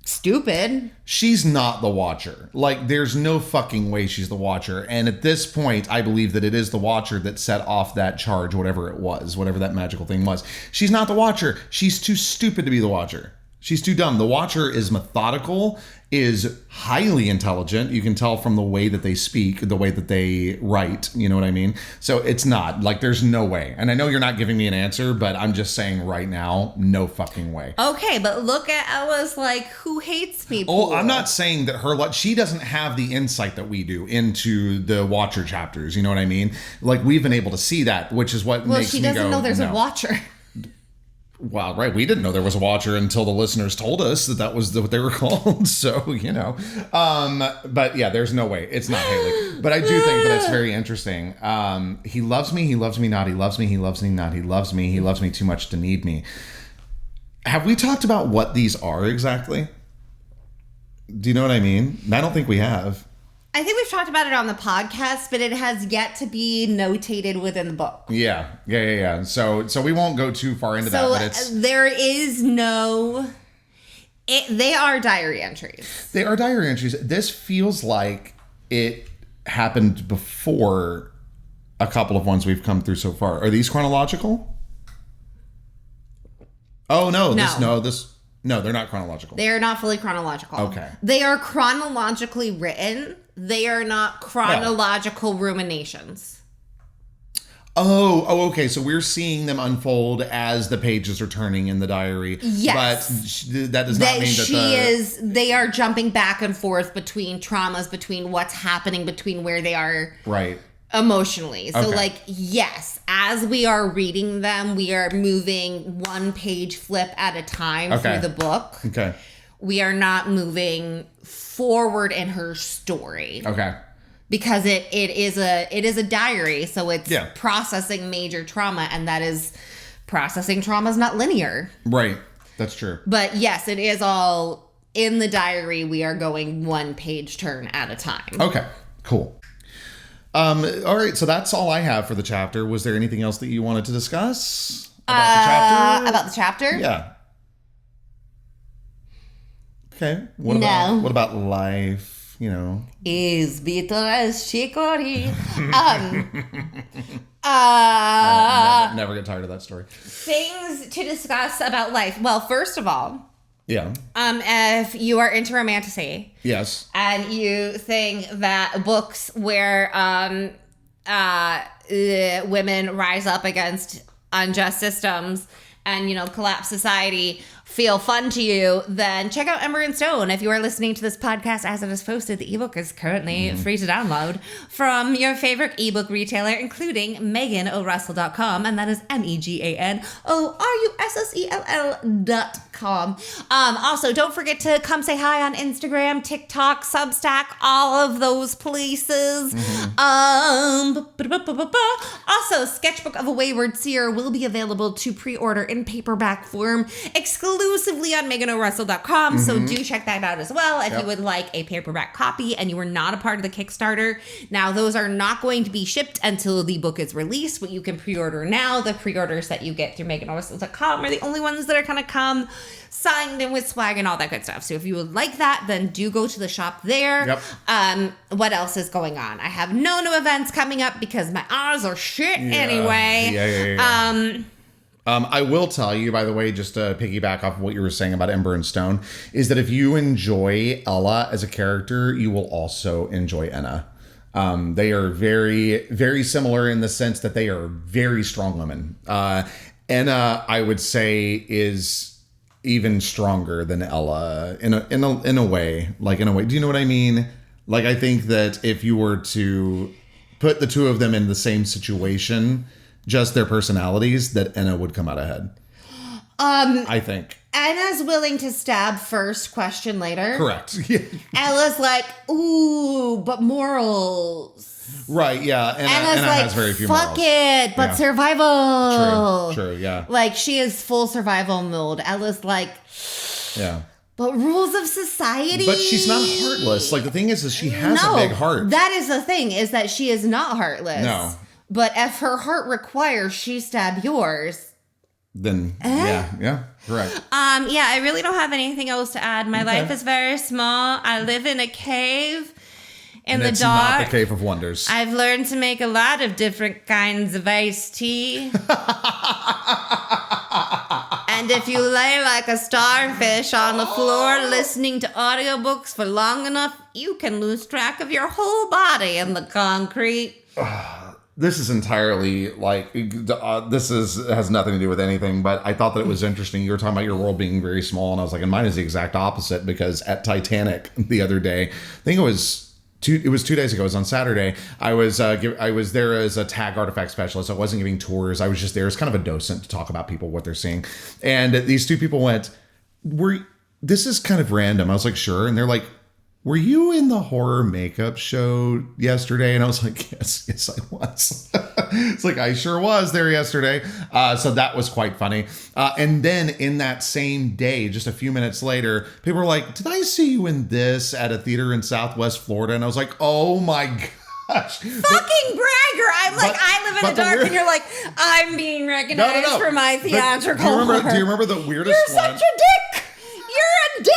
Speaker 1: stupid.
Speaker 2: She's not the Watcher. Like, there's no fucking way she's the Watcher. And at this point, I believe that it is the Watcher that set off that charge, whatever it was, whatever that magical thing was. She's not the Watcher. She's too stupid to be the Watcher. She's too dumb. The Watcher is methodical, is highly intelligent. You can tell from the way that they speak, the way that they write. You know what I mean? So it's not. Like, there's no way. And I know you're not giving me an answer, but I'm just saying right now, no fucking way.
Speaker 1: Okay, but look at Ella's, like, who hates me?
Speaker 2: Oh, I'm not saying that she doesn't have the insight that we do into the Watcher chapters. You know what I mean? Like, we've been able to see that, which is what makes me go,
Speaker 1: well, she doesn't know there's a Watcher.
Speaker 2: Well, right. We didn't know there was a Watcher until the listeners told us that was what they were called. So, you know. But yeah, there's no way. It's not Haley. But I do think that it's very interesting. He loves me not. He loves me not. He loves me too much to need me. Have we talked about what these are exactly? Do you know what I mean? I don't think we have.
Speaker 1: I think we've talked about it on the podcast, but it has yet to be notated within the book.
Speaker 2: Yeah. So we won't go too far into that, but it's...
Speaker 1: there is no... they are diary entries.
Speaker 2: They are diary entries. This feels like it happened before a couple of ones we've come through so far. Are these chronological? Oh, no. No, they're not chronological.
Speaker 1: They are not fully chronological.
Speaker 2: Okay.
Speaker 1: They are chronologically written. They are not chronological ruminations.
Speaker 2: Okay. So we're seeing them unfold as the pages are turning in the diary.
Speaker 1: Yes.
Speaker 2: But that does not mean that
Speaker 1: they are jumping back and forth between traumas, between what's happening, between where they are.
Speaker 2: Right.
Speaker 1: Emotionally. So,
Speaker 2: Okay.
Speaker 1: yes, as we are reading them, we are moving one page flip at a time through the book.
Speaker 2: Okay.
Speaker 1: We are not moving forward in her story.
Speaker 2: Okay.
Speaker 1: Because it is a diary, so it's
Speaker 2: Yeah.
Speaker 1: processing major trauma, and that is processing trauma is not linear.
Speaker 2: Right. That's true.
Speaker 1: But yes, it is all in the diary. We are going one page turn at a time.
Speaker 2: Okay. Cool. All right. So that's all I have for the chapter. Was there anything else that you wanted to discuss about the chapter?
Speaker 1: About the chapter?
Speaker 2: Yeah. Okay. What about life? You know.
Speaker 1: Is Vitor Chicory.
Speaker 2: Never get tired of that story.
Speaker 1: Things to discuss about life. Well, first of all,
Speaker 2: Yeah.
Speaker 1: if you are into romantasy,
Speaker 2: Yes.
Speaker 1: and you think that books where women rise up against unjust systems and, collapse society feel fun to you, then check out Ember and Stone. If you are listening to this podcast as it is posted, the ebook is currently free to download from your favorite ebook retailer, including meganorussell.com, and that is MEGANORUSSELL.com. Also, don't forget to come say hi on Instagram, TikTok, Substack, all of those places. Also, Sketchbook of a Wayward Seer will be available to pre-order in paperback form exclusively on meganorussell.com. So do check that out as well if you would like a paperback copy and you were not a part of the Kickstarter. Now, those are not going to be shipped until the book is released, but you can pre-order now. The pre-orders that you get through meganorussell.com are the only ones that are going to come signed and with swag and all that good stuff. So if you would like that, then do go to the shop there.
Speaker 2: Yep.
Speaker 1: What else is going on? I have no new events coming up because my eyes are shit anyway.
Speaker 2: Yeah. I will tell you, by the way, just to piggyback off of what you were saying about Ember and Stone, is that if you enjoy Ella as a character, you will also enjoy Enna. They are very, very similar in the sense that they are very strong women. Enna, I would say, is even stronger than Ella in a way. Like, in a way. Do you know what I mean? Like, I think that if you were to put the two of them in the same situation, just their personalities, that Enna would come out ahead. I think.
Speaker 1: Enna's willing to stab first, question later.
Speaker 2: Correct.
Speaker 1: Ella's like, ooh, but morals.
Speaker 2: Right, yeah.
Speaker 1: Enna's like,
Speaker 2: has very few
Speaker 1: fuck
Speaker 2: morals.
Speaker 1: it, but survival.
Speaker 2: True, yeah.
Speaker 1: Like, she is full survival mode. Ella's like,
Speaker 2: Yeah.
Speaker 1: but rules of society.
Speaker 2: But she's not heartless. Like, the thing is she has a big heart.
Speaker 1: That is the thing, is that she is not heartless.
Speaker 2: No.
Speaker 1: But if her heart requires she stab yours.
Speaker 2: Then, yeah, correct.
Speaker 1: Yeah, I really don't have anything else to add. My life is very small. I live in a cave in the
Speaker 2: it's
Speaker 1: dark.
Speaker 2: not the Cave of Wonders.
Speaker 1: I've learned to make a lot of different kinds of iced tea. And if you lay like a starfish on the floor listening to audiobooks for long enough, you can lose track of your whole body in the concrete.
Speaker 2: This is entirely like has nothing to do with anything, but I thought that it was interesting. You were talking about your world being very small, and I was like, and mine is the exact opposite, because at Titanic the other day, I think it was 2 days ago. It was on Saturday. I was there as a tag artifact specialist. I wasn't giving tours. I was just there as kind of a docent to talk about people, what they're seeing. And these two people went, this is kind of random. I was like, sure. And they're like, were you in the horror makeup show yesterday? And I was like, yes, I was. It's like, I sure was there yesterday. So that was quite funny. And then in that same day, just a few minutes later, people were like, did I see you in this at a theater in Southwest Florida? And I was like, oh my gosh.
Speaker 1: Fucking bragger. I'm like, I live in the dark, and you're like, I'm being recognized for my theatrical horror.
Speaker 2: Do you remember the weirdest
Speaker 1: You're
Speaker 2: one?
Speaker 1: such a dick. You're a dick.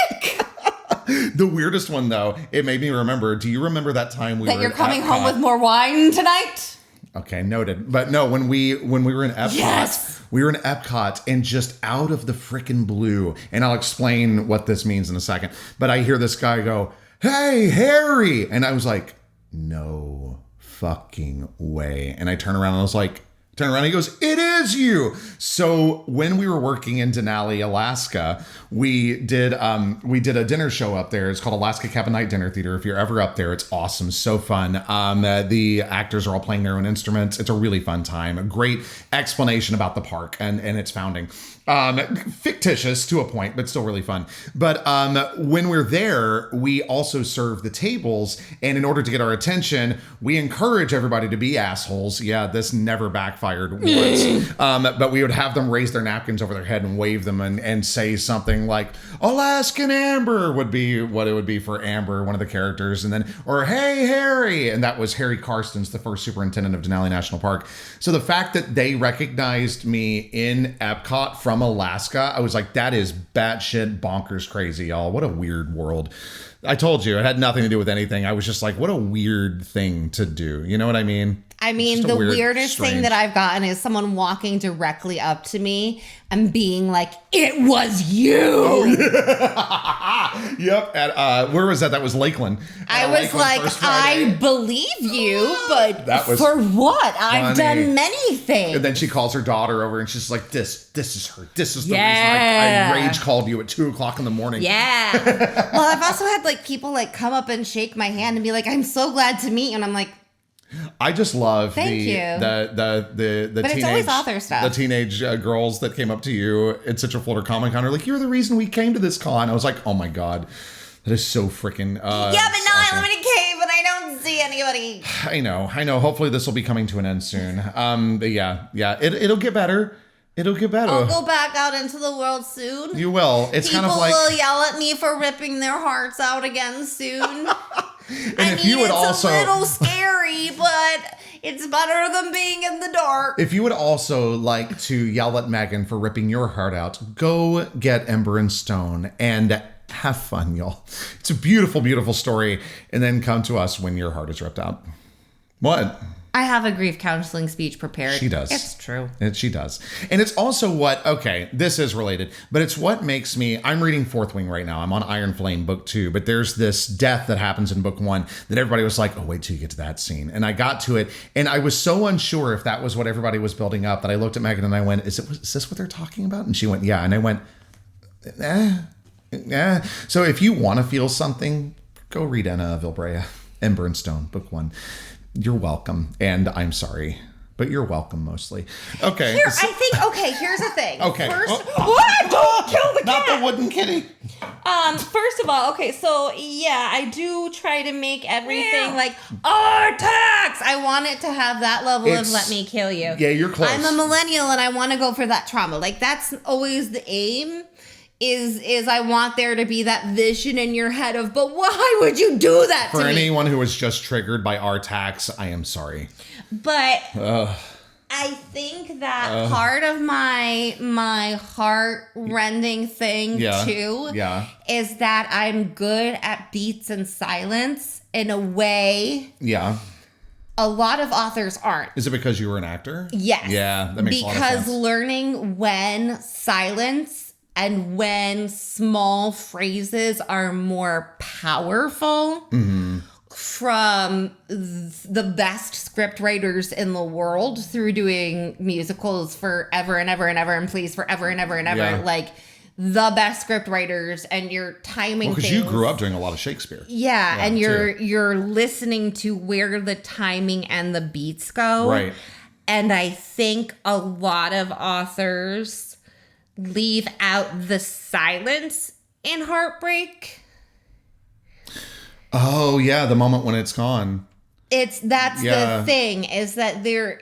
Speaker 2: The weirdest one, though, it made me remember. Do you remember that time we were
Speaker 1: you're coming
Speaker 2: at
Speaker 1: home with more wine tonight?
Speaker 2: Okay, noted. But no, when we were in Epcot, we were in Epcot, and just out of the frickin' blue, and I'll explain what this means in a second, but I hear this guy go, "Hey, Harry!" And I was like, no fucking way. And I turn around and I was like, Turn around, he goes, it is you. So when we were working in Denali, Alaska, we did a dinner show up there. It's called Alaska Cabin Night Dinner Theater. If you're ever up there, it's awesome. So fun. The actors are all playing their own instruments. It's a really fun time. A great explanation about the park and its founding. Fictitious to a point, but still really fun. But when we're there, we also serve the tables. And in order to get our attention, we encourage everybody to be assholes. Yeah, this never backfired once. But we would have them raise their napkins over their head and wave them and say something like, Alaskan Amber would be what it would be for Amber, one of the characters. And then, or hey, Harry. And that was Harry Karstens, the first superintendent of Denali National Park. So the fact that they recognized me in Epcot from Alaska, I was like, that is batshit bonkers crazy, y'all. What a weird world. I told you, it had nothing to do with anything. I was just like, what a weird thing to do. You know what I mean?
Speaker 1: I mean, the weirdest thing that I've gotten is someone walking directly up to me and being like, it was you.
Speaker 2: Oh, yeah. Yep. At, where was that? That was Lakeland.
Speaker 1: I was like, I believe you, but for what? I've done many things.
Speaker 2: And then she calls her daughter over and she's like, this is her. This is the reason I rage called you at 2:00 in the morning.
Speaker 1: Yeah. Well, I've also had like people like come up and shake my hand and be like, I'm so glad to meet you. And I'm like,
Speaker 2: I just love
Speaker 1: the
Speaker 2: but
Speaker 1: it's always author stuff.
Speaker 2: The teenage girls that came up to you at Central Florida Comic Con are like, you're the reason we came to this con. I was like, oh my God, that is so freaking
Speaker 1: yeah, but no,
Speaker 2: awesome.
Speaker 1: I'm in a cave and I don't see anybody.
Speaker 2: I know. Hopefully this will be coming to an end soon. But yeah, it'll get better. It'll get better.
Speaker 1: I'll go back out into the world soon.
Speaker 2: You will. It's
Speaker 1: People
Speaker 2: kind of like
Speaker 1: will yell at me for ripping their hearts out again soon.
Speaker 2: If you would
Speaker 1: it's a little scary, but it's better than being in the dark.
Speaker 2: If you would also like to yell at Megan for ripping your heart out, go get Ember and Stone and have fun, y'all. It's a beautiful, beautiful story. And then come to us when your heart is ripped out. What?
Speaker 1: I have a grief counseling speech prepared.
Speaker 2: She does.
Speaker 1: It's true.
Speaker 2: She does. And it's also this is related, but it's what makes me, I'm reading Fourth Wing right now. I'm on Iron Flame book 2, but there's this death that happens in book 1 that everybody was like, oh, wait till you get to that scene. And I got to it and I was so unsure if that was what everybody was building up that I looked at Megan and I went, is this what they're talking about? And she went, yeah. And I went, So if you want to feel something, go read Anna Vilbrea, Ember and Stone, book 1. You're welcome. And I'm sorry, but you're welcome mostly. Okay.
Speaker 1: Here's the thing.
Speaker 2: Okay.
Speaker 1: First, what? Don't kill the cat.
Speaker 2: Not the wooden kitty.
Speaker 1: First of all, okay, so yeah, I do try to make everything like Artax. I want it to have that level of let me kill you.
Speaker 2: Yeah, you're close.
Speaker 1: I'm a millennial and I want to go for that trauma. Like that's always the aim. Is I want there to be that vision in your head of, but why would you do that to me?
Speaker 2: For anyone who was just triggered by our tax, I am sorry.
Speaker 1: But I think that part of my heart-rending thing too is that I'm good at beats and silence in a way.
Speaker 2: Yeah.
Speaker 1: A lot of authors aren't.
Speaker 2: Is it because you were an actor?
Speaker 1: Yes.
Speaker 2: Yeah, that makes a lot of sense.
Speaker 1: Because learning when silence and when small phrases are more powerful from the best script writers in the world through doing musicals forever and ever and ever and plays forever and ever and ever. Like the best script writers and you're timing
Speaker 2: because you grew up doing a lot of Shakespeare.
Speaker 1: Yeah, and you're listening to where the timing and the beats go.
Speaker 2: Right.
Speaker 1: And I think a lot of authors leave out the silence in heartbreak.
Speaker 2: Oh yeah, the moment when it's gone.
Speaker 1: That's the thing is that there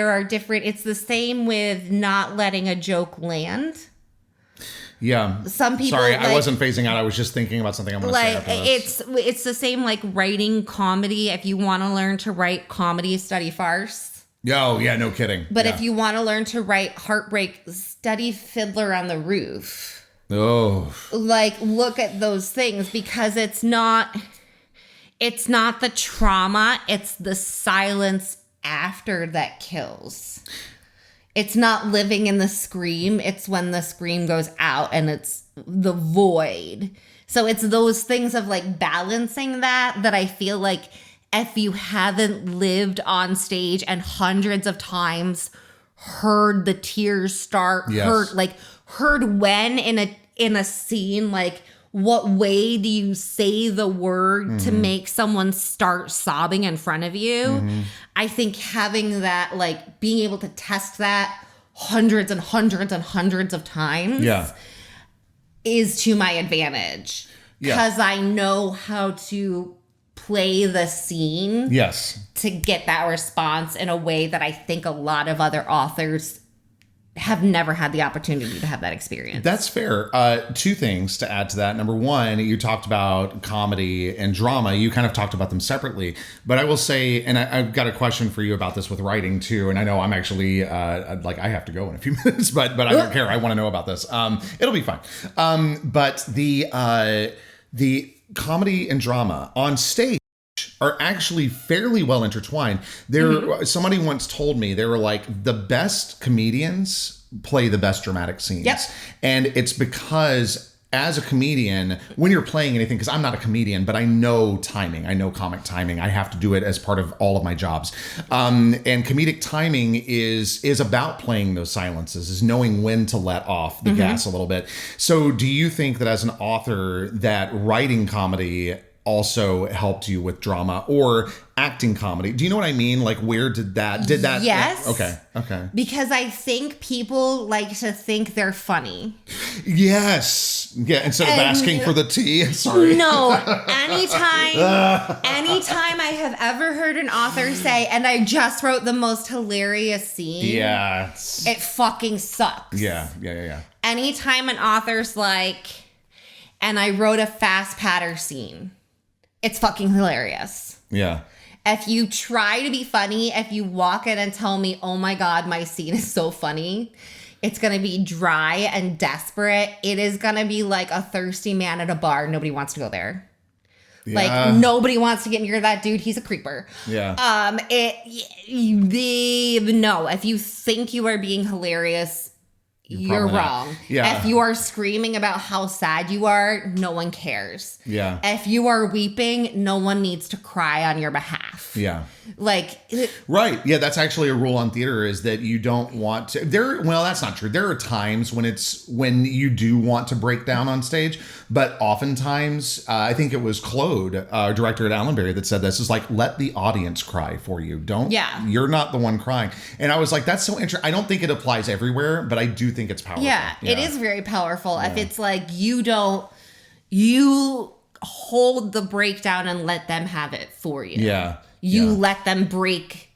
Speaker 1: are different. It's the same with not letting a joke land.
Speaker 2: Yeah.
Speaker 1: Some people.
Speaker 2: Sorry, I wasn't phasing out. I was just thinking about something I'm going to say after this.
Speaker 1: It's the same like writing comedy. If you want to learn to write comedy, study farce.
Speaker 2: Oh, yeah, no kidding.
Speaker 1: But if you want to learn to write heartbreak, study Fiddler on the Roof.
Speaker 2: Oh.
Speaker 1: Like, look at those things because it's not the trauma, it's the silence after that kills. It's not living in the scream, it's when the scream goes out and it's the void. So it's those things of like balancing that I feel like if you haven't lived on stage and hundreds of times heard the tears start,
Speaker 2: Yes.
Speaker 1: heard when in a scene, like what way do you say the word to make someone start sobbing in front of you? I think having that, like being able to test that hundreds and hundreds and hundreds of times is to my advantage. Because I know how to play the scene to get that response in a way that I think a lot of other authors have never had the opportunity to have that experience.
Speaker 2: That's fair. Two things to add to that. Number one, you talked about comedy and drama. You kind of talked about them separately. But I will say, and I've got a question for you about this with writing too. And I know I'm actually, I have to go in a few minutes, but I don't care. I want to know about this. It'll be fine. But the comedy and drama on stage are actually fairly well intertwined. Somebody once told me, they were like, the best comedians play the best dramatic scenes. And it's because as a comedian, when you're playing anything, because I'm not a comedian, but I know timing. I know comic timing. I have to do it as part of all of my jobs. And comedic timing is about playing those silences, is knowing when to let off the gas a little bit. So do you think that as an author that writing comedy also helped you with drama or acting comedy? Do you know what I mean? Like, where did that?
Speaker 1: Yes.
Speaker 2: Okay.
Speaker 1: Because I think people like to think they're funny.
Speaker 2: Yes. Yeah. Instead of asking for the tea. Sorry.
Speaker 1: No. Anytime I have ever heard an author say, and I just wrote the most hilarious scene.
Speaker 2: Yeah.
Speaker 1: It fucking sucks.
Speaker 2: Yeah.
Speaker 1: Anytime an author's like, and I wrote a fast patter scene, it's fucking hilarious.
Speaker 2: Yeah.
Speaker 1: If you try to be funny, if you walk in and tell me, oh my God, my scene is so funny, it's going to be dry and desperate. It is going to be like a thirsty man at a bar. Nobody wants to go there.
Speaker 2: Yeah.
Speaker 1: Like, nobody wants to get near that dude. He's a creeper.
Speaker 2: Yeah.
Speaker 1: No, if you think you are being hilarious, you're wrong.
Speaker 2: Yeah.
Speaker 1: If you are screaming about how sad you are, no one cares.
Speaker 2: Yeah.
Speaker 1: If you are weeping, no one needs to cry on your behalf.
Speaker 2: Yeah.
Speaker 1: Like,
Speaker 2: right. Yeah, that's actually a rule on theater, is that you don't want to. Well, that's not true. There are times when you do want to break down on stage, but oftentimes, I think it was Claude, director at Allenberry, that said this, is like, let the audience cry for you. You're not the one crying. And I was like, that's so interesting. I don't think it applies everywhere, but I do think it's powerful.
Speaker 1: Yeah, it is very powerful. If it's like, you hold the breakdown and let them have it for you.
Speaker 2: Yeah.
Speaker 1: You let them break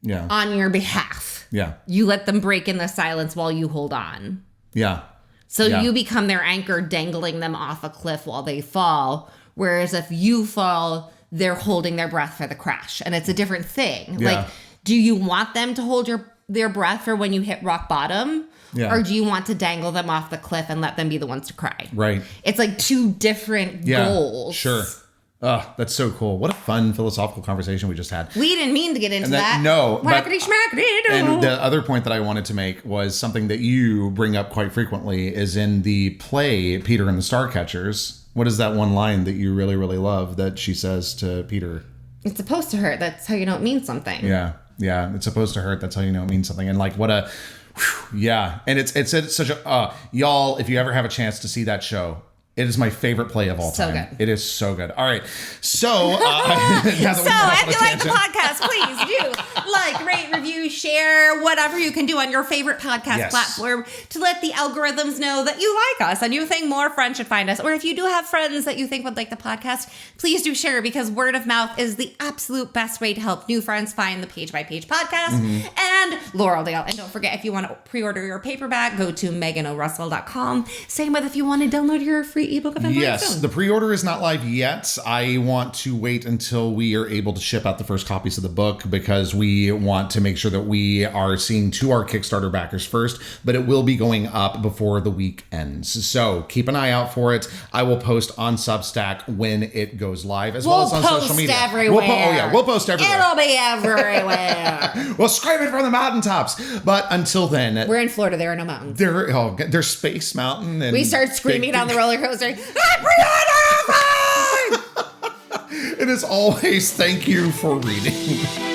Speaker 2: Yeah.
Speaker 1: on your behalf.
Speaker 2: Yeah.
Speaker 1: You let them break in the silence while you hold on.
Speaker 2: Yeah.
Speaker 1: So you become their anchor, dangling them off a cliff while they fall. Whereas if you fall, they're holding their breath for the crash. And it's a different thing.
Speaker 2: Yeah.
Speaker 1: Like, do you want them to hold their breath for when you hit rock bottom?
Speaker 2: Yeah.
Speaker 1: Or do you want to dangle them off the cliff and let them be the ones to cry?
Speaker 2: Right.
Speaker 1: It's like two different goals.
Speaker 2: Sure. Oh, that's so cool. What a fun philosophical conversation we just had.
Speaker 1: We didn't mean to get into that.
Speaker 2: No.
Speaker 1: Whackity schmackity.
Speaker 2: And the other point that I wanted to make was something that you bring up quite frequently is in the play Peter and the Starcatchers. What is that one line that you really, really love that she says to Peter?
Speaker 1: It's supposed to hurt. That's how you know it means something.
Speaker 2: Yeah. Yeah. It's supposed to hurt. That's how you know it means something. And like, what a... Yeah. And it's such a... y'all, if you ever have a chance to see that show... It is my favorite play of all time.
Speaker 1: So good.
Speaker 2: It is so good. All right. So,
Speaker 1: if you like the podcast, please do like, rate, review, share, whatever you can do on your favorite podcast platform to let the algorithms know that you like us and you think more friends should find us. Or if you do have friends that you think would like the podcast, please do share, because word of mouth is the absolute best way to help new friends find the Page by Page podcast and Laureldale. And don't forget, if you want to pre-order your paperback, go to meganorussell.com. Same with if you want to download your free ebook of
Speaker 2: Yes, the pre-order is not live yet. I want to wait until we are able to ship out the first copies of the book, because we want to make sure that we are seeing to our Kickstarter backers first, but it will be going up before the week ends. So keep an eye out for it. I will post on Substack when it goes live, as well as on social media. We'll post everywhere.
Speaker 1: It'll be everywhere.
Speaker 2: We'll scream it from the mountaintops. But until then,
Speaker 1: we're in Florida. There are no mountains.
Speaker 2: There's Space Mountain. And
Speaker 1: we start screaming down the roller coaster.
Speaker 2: And as always, thank you for reading.